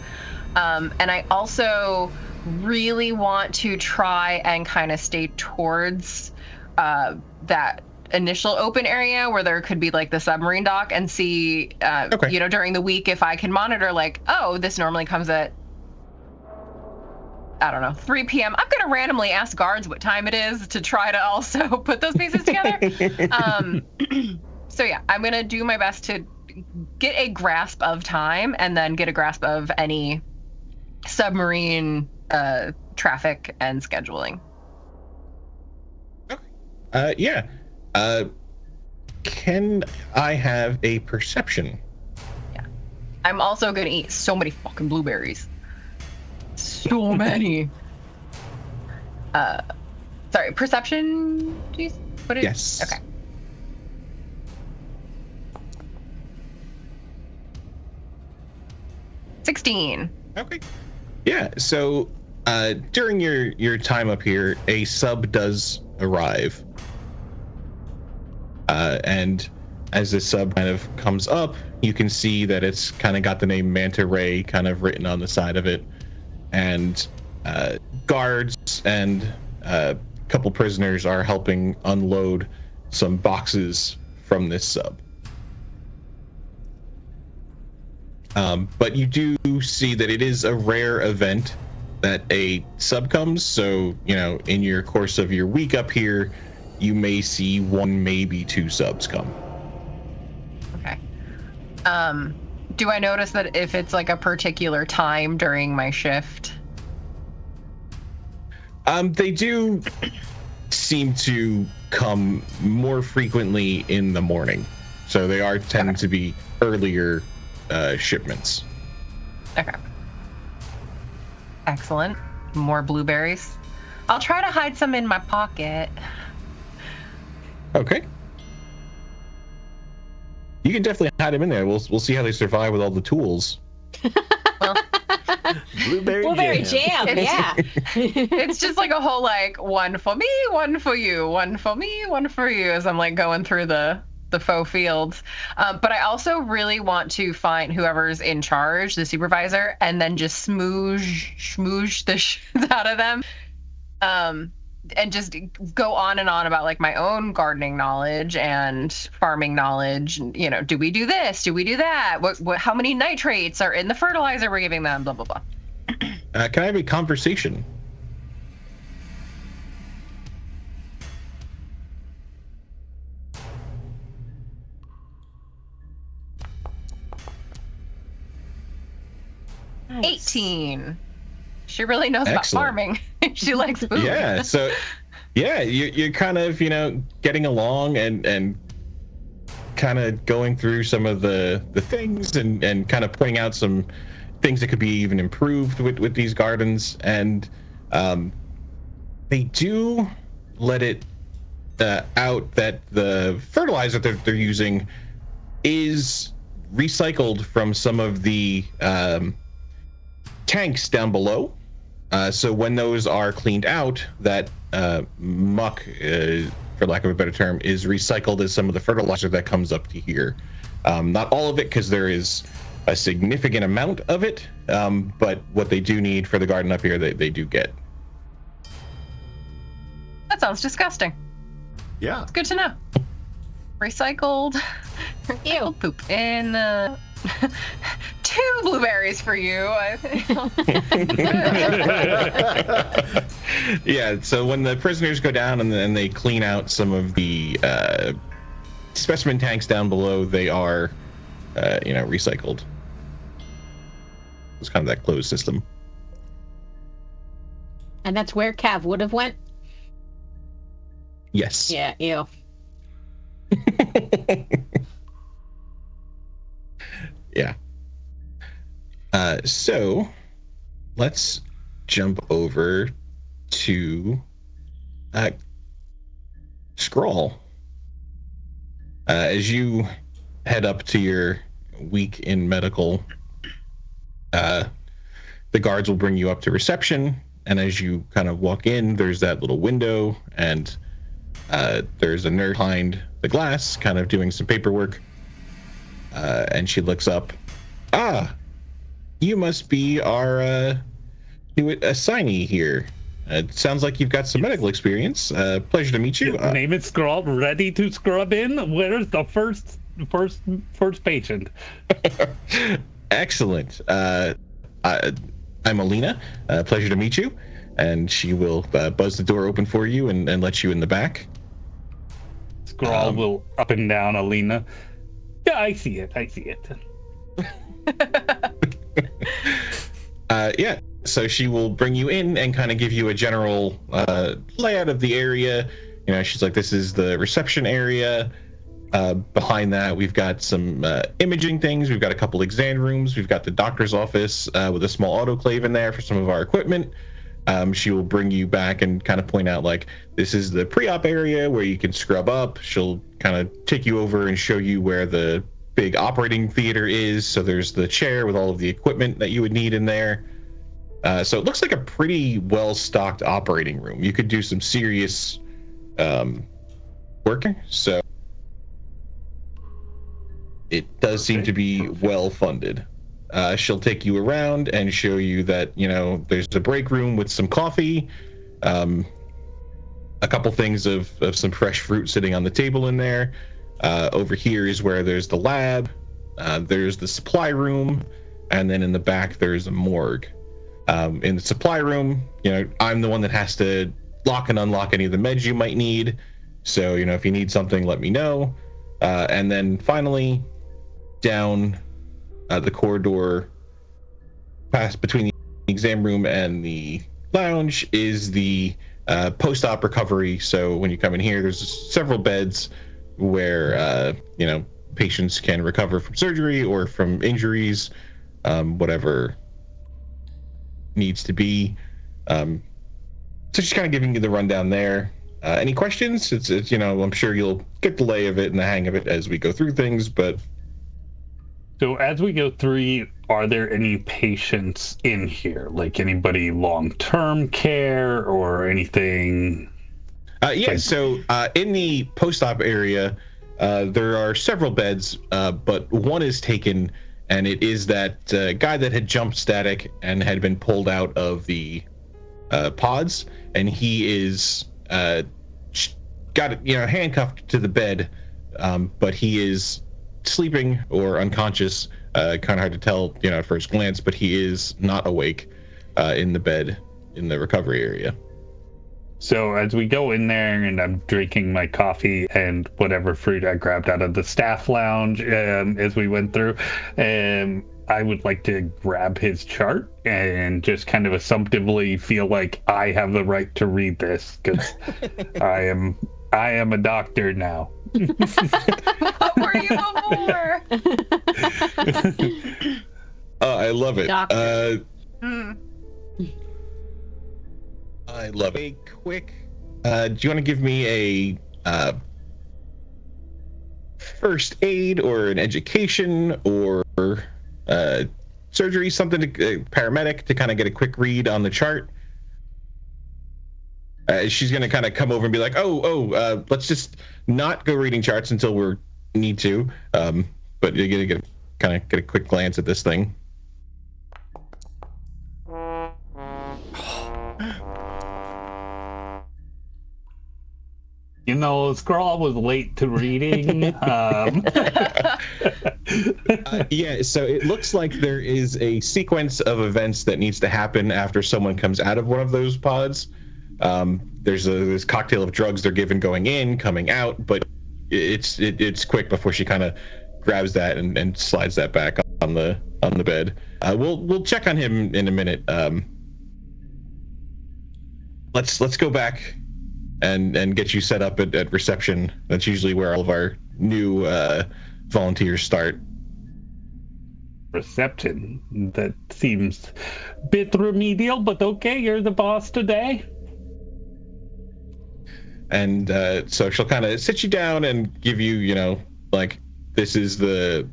And I also really want to try and kind of stay towards that initial open area where there could be like the submarine dock, and see, during the week if I can monitor like, oh, this normally comes at, I don't know, 3 p.m. I'm going to randomly ask guards what time it is to try to also put those pieces together. So yeah, I'm going to do my best to get a grasp of time, and then get a grasp of any submarine traffic and scheduling. Okay. Yeah. Can I have a perception? Yeah. I'm also going to eat so many fucking blueberries. So many. Sorry, perception, please? Yes. Okay. $16. Okay. Yeah, so during your time up here, a sub does arrive. And as the sub kind of comes up, you can see that it's kind of got the name Manta Ray kind of written on the side of it. And guards and a couple prisoners are helping unload some boxes from this sub. But you do see that it is a rare event that a sub comes. So, in your course of your week up here, you may see 1, maybe 2 subs come. Okay. Do I notice that if it's like a particular time during my shift? They do seem to come more frequently in the morning. So they are tend to be earlier shipments. Okay. Excellent. More blueberries. I'll try to hide some in my pocket. Okay. You can definitely hide them in there. We'll see how they survive with all the tools. Well, blueberry jam. Yeah. It's just like a whole like, one for me, one for you, one for me, one for you, as I'm like going through the the faux fields. But I also really want to find whoever's in charge, the supervisor, and then just smoosh the shit out of them. And just go on and on about like my own gardening knowledge and farming knowledge. You know, do we do this? Do we do that? How many nitrates are in the fertilizer we're giving them? Blah, blah, blah. Can I have a conversation? Nice. 18. She really knows Excellent. about farming. She likes food. Yeah, so you're kind of, getting along and kind of going through some of the things and kind of pointing out some things that could be even improved with these gardens. And they do let it out that the fertilizer that they're using is recycled from some of the tanks down below. So when those are cleaned out, that muck, for lack of a better term, is recycled as some of the fertilizer that comes up to here. Not all of it, because there is a significant amount of it, but what they do need for the garden up here, they do get. That sounds disgusting. Yeah. It's good to know. Recycled Ew. poop. And 2 blueberries for you. Yeah, so when the prisoners go down and then they clean out some of the specimen tanks down below, they are, recycled. It's kind of that closed system. And that's where Cav would have went? Yes. Yeah, ew. Yeah. So let's jump over to Scrawl. As you head up to your week in medical, the guards will bring you up to reception, and as you kind of walk in, there's that little window, and there's a nurse behind the glass kind of doing some paperwork. And she looks up. Ah, you must be our new assignee here. It sounds like you've got some medical experience. Pleasure to meet you. Name is Scrawl, ready to scrub in. Where's the first patient? Excellent. I'm Alina. Pleasure to meet you. And she will buzz the door open for you and let you in the back. Scrawl will up and down Alina. Yeah, I see it. Yeah, so she will bring you in and kind of give you a general layout of the area. She's like, this is the reception area. Behind that, we've got some imaging things. We've got a couple exam rooms. We've got the doctor's office with a small autoclave in there for some of our equipment. She will bring you back and kind of point out, like, this is the pre-op area where you can scrub up. She'll kind of take you over and show you where the big operating theater is. So there's the chair with all of the equipment that you would need in there. So it looks like a pretty well-stocked operating room. You could do some serious work. So it does seem to be well-funded. She'll take you around and show you that, there's a break room with some coffee, a couple things of some fresh fruit sitting on the table in there. Over here is where there's the lab, there's the supply room, and then in the back there's a morgue. In the supply room, I'm the one that has to lock and unlock any of the meds you might need. So, if you need something, let me know. And then finally, down the corridor past between the exam room and the lounge is the post-op recovery. So when you come in here, there's several beds where patients can recover from surgery or from injuries, whatever needs to be. So just kind of giving you the rundown there. Any questions? It's I'm sure you'll get the lay of it and the hang of it as we go through things, but So as we go through, are there any patients in here? Like anybody long-term care or anything? Yeah, so in the post-op area, There are several beds, but one is taken, and it is that guy that had jumped Static and had been pulled out of the pods, and he is got handcuffed to the bed, but he is sleeping or unconscious. Kind of hard to tell, at first glance, but he is not awake in the bed in the recovery area. So as we go in there and I'm drinking my coffee and whatever fruit I grabbed out of the staff lounge as we went through, I would like to grab his chart and just kind of assumptively feel like I have the right to read this because I am a doctor now. What were you before? I love it. I love it. A quick, do you want to give me a first aid or an education or surgery, something to paramedic to kind of get a quick read on the chart? She's going to kind of come over and be like, let's just not go reading charts until we need to. But you're going to get a quick glance at this thing. Scrawl was late to reading. Yeah, so it looks like there is a sequence of events that needs to happen after someone comes out of one of those pods. There's this cocktail of drugs they're given going in, coming out, but it's quick before she kind of grabs that and slides that back on the bed. We'll check on him in a minute. Let's go back and get you set up at reception. That's usually where all of our new volunteers start. Reception? That seems a bit remedial, but okay, you're the boss today. And so she'll kind of sit you down and give you, this is the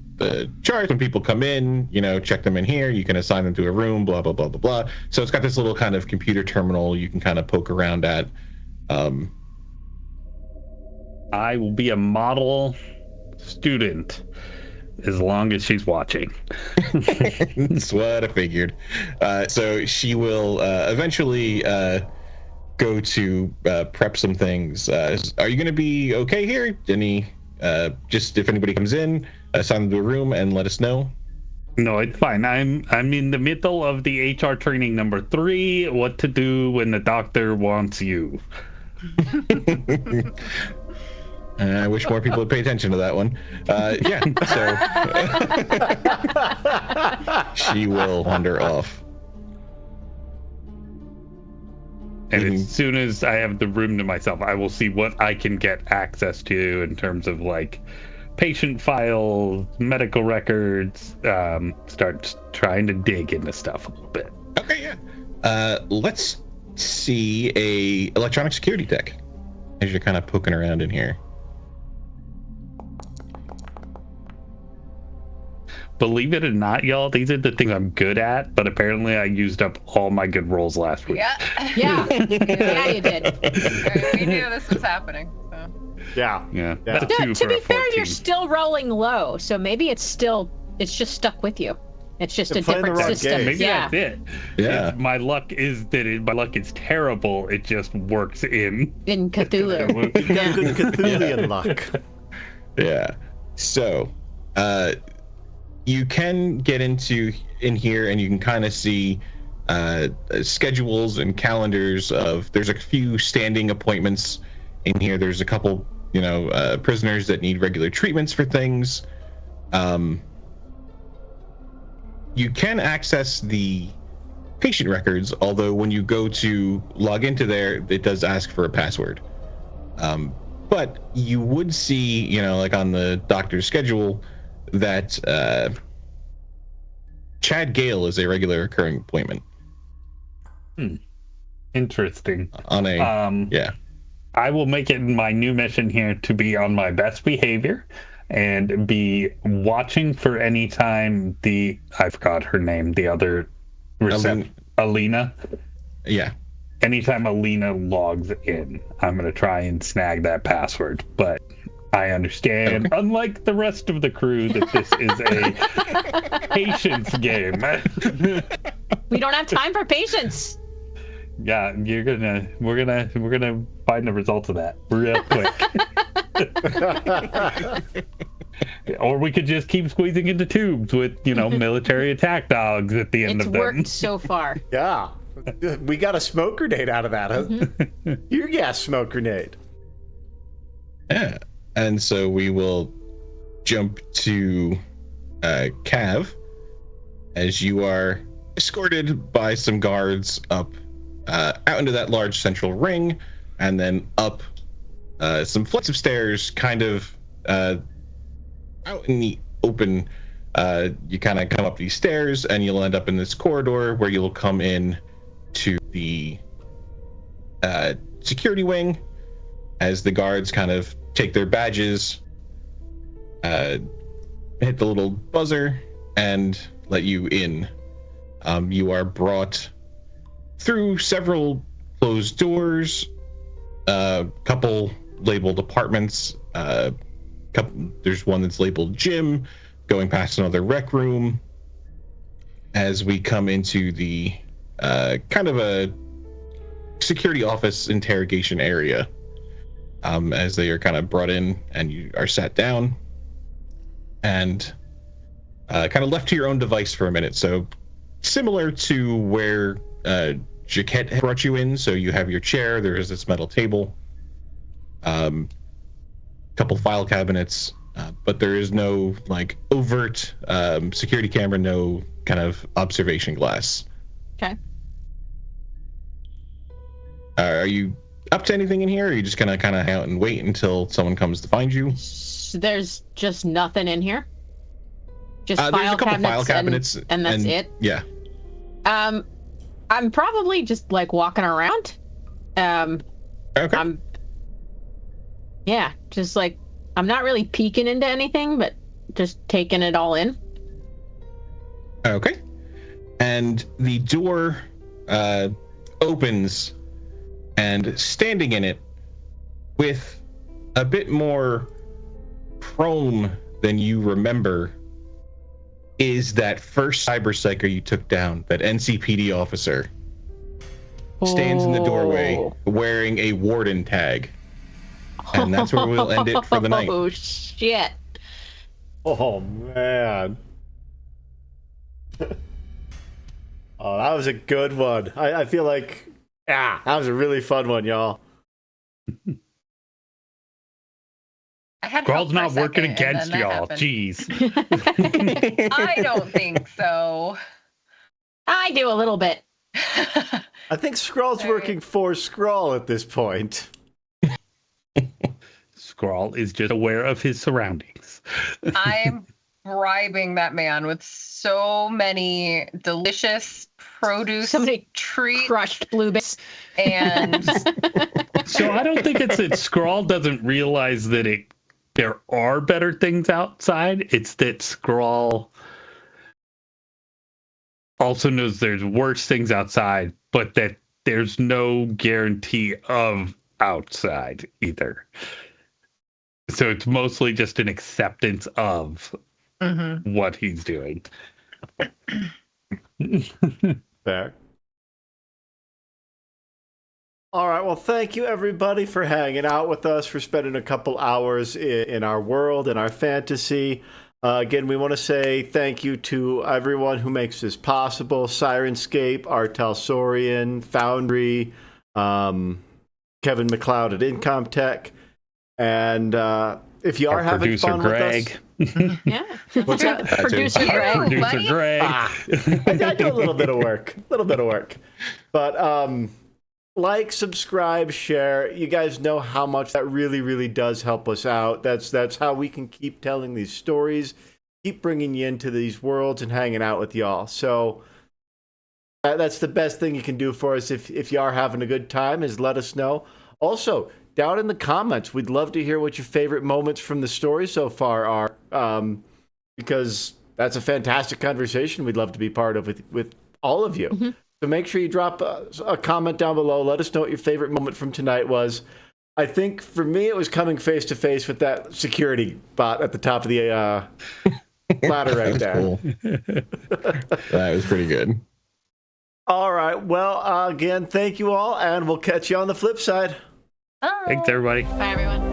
chart. When people come in, check them in here. You can assign them to a room, blah, blah, blah, blah, blah. So it's got this little kind of computer terminal you can kind of poke around at. I will be a model student as long as she's watching. That's what I figured. So she will eventually go to prep some things. Are you going to be okay here? Just if anybody comes in, assign them to a room and let us know. No, it's fine. I'm in the middle of the HR training number 3. What to do when the doctor wants you. I wish more people would pay attention to that one. So she will wander off. And as soon as I have the room to myself, I will see what I can get access to in terms of patient files, medical records, start trying to dig into stuff a little bit. Okay, yeah. Let's see a electronic security tech as you're kind of poking around in here. Believe it or not, y'all, these are the things I'm good at, but apparently I used up all my good rolls last week. Yeah, you did. We knew this was happening. So. Yeah. To be fair, you're still rolling low, so maybe it's just stuck with you. It's just a different system. Maybe that's it. Yeah. My luck is terrible. It just works in Cthulhu. You've got good Cthulian luck. Yeah. So, you can get in here and you can kind of see schedules and calendars there's a few standing appointments in here. There's a couple, prisoners that need regular treatments for things. You can access the patient records, although when you go to log into there, it does ask for a password. But you would see, on the doctor's schedule, that Chad Gale is a regular recurring appointment. Interesting. Yeah. I will make it my new mission here to be on my best behavior and be watching for any time I forgot her name, the other Alina. Yeah. Anytime Alina logs in, I'm going to try and snag that password, but I understand, unlike the rest of the crew, that this is a patience game. We don't have time for patience. Yeah, we're gonna find the results of that real quick. Or we could just keep squeezing into tubes with, military attack dogs at the end of them. It's worked so far. Yeah. We got a smoke grenade out of that. Huh? Your gas smoke grenade. Yeah. And so we will jump to Cav as you are escorted by some guards up out into that large central ring, and then up some flights of stairs, kind of out in the open. You kind of come up these stairs, and you'll end up in this corridor where you'll come in to the security wing as the guards kind of take their badges, hit the little buzzer, and let you in. You are brought through several closed doors, a couple labeled apartments, there's one that's labeled gym, going past another rec room, as we come into the kind of a security office interrogation area, as they are kind of brought in and you are sat down and kind of left to your own device for a minute. So similar to where Jaquette had brought you in, so you have your chair, there is this metal table, couple file cabinets, but there is no like overt security camera, no kind of observation glass. Okay. Are you up to anything in here, or are you just gonna kind of hang out and wait until someone comes to find you? There's just nothing in here. Just there's a couple file cabinets, and that's it. Yeah. I'm probably just like walking around. Okay. Just like I'm not really peeking into anything, but just taking it all in. Okay. And the door opens, and standing in it with a bit more chrome than you remember is that first cyber psycho you took down, that NCPD officer. Stands in the doorway wearing a warden tag. And that's where we'll end it for the night. Oh, shit. Oh, man. Oh, that was a good one. I feel like, that was a really fun one, y'all. Scrawl's not working against y'all. Jeez. I don't think so. I do a little bit. I think Scrawl's working for Scrawl at this point. Scrawl is just aware of his surroundings. I'm bribing that man with so many delicious produce, so many treats, crushed blueberries, and so I don't think it's that Scrawl doesn't realize that there are better things outside. It's that Scrawl also knows there's worse things outside, but that there's no guarantee of outside either. So it's mostly just an acceptance of what he's doing. Fair. All right. Well, thank you, everybody, for hanging out with us, for spending a couple hours in our world, in our fantasy. Again, we want to say thank you to everyone who makes this possible. Sirenscape, Artel Sorian, Foundry, Kevin McLeod at Incom Tech. And if you are having fun Greg. with us... Yeah. What's that? Producer Greg. Producer Greg. I do a little bit of work. But like, subscribe, share. You guys know how much that really, really does help us out. That's how we can keep telling these stories, keep bringing you into these worlds and hanging out with y'all. So that's the best thing you can do for us if you are having a good time, is let us know. Also, down in the comments, we'd love to hear what your favorite moments from the story so far are, because that's a fantastic conversation we'd love to be part of with all of you. Mm-hmm. So make sure you drop a comment down below. Let us know what your favorite moment from tonight was. I think for me, it was coming face to face with that security bot at the top of the ladder right there. Cool. That was pretty good. All right. Well, again, thank you all, and we'll catch you on the flip side. Bye. Thanks, everybody. Bye, everyone.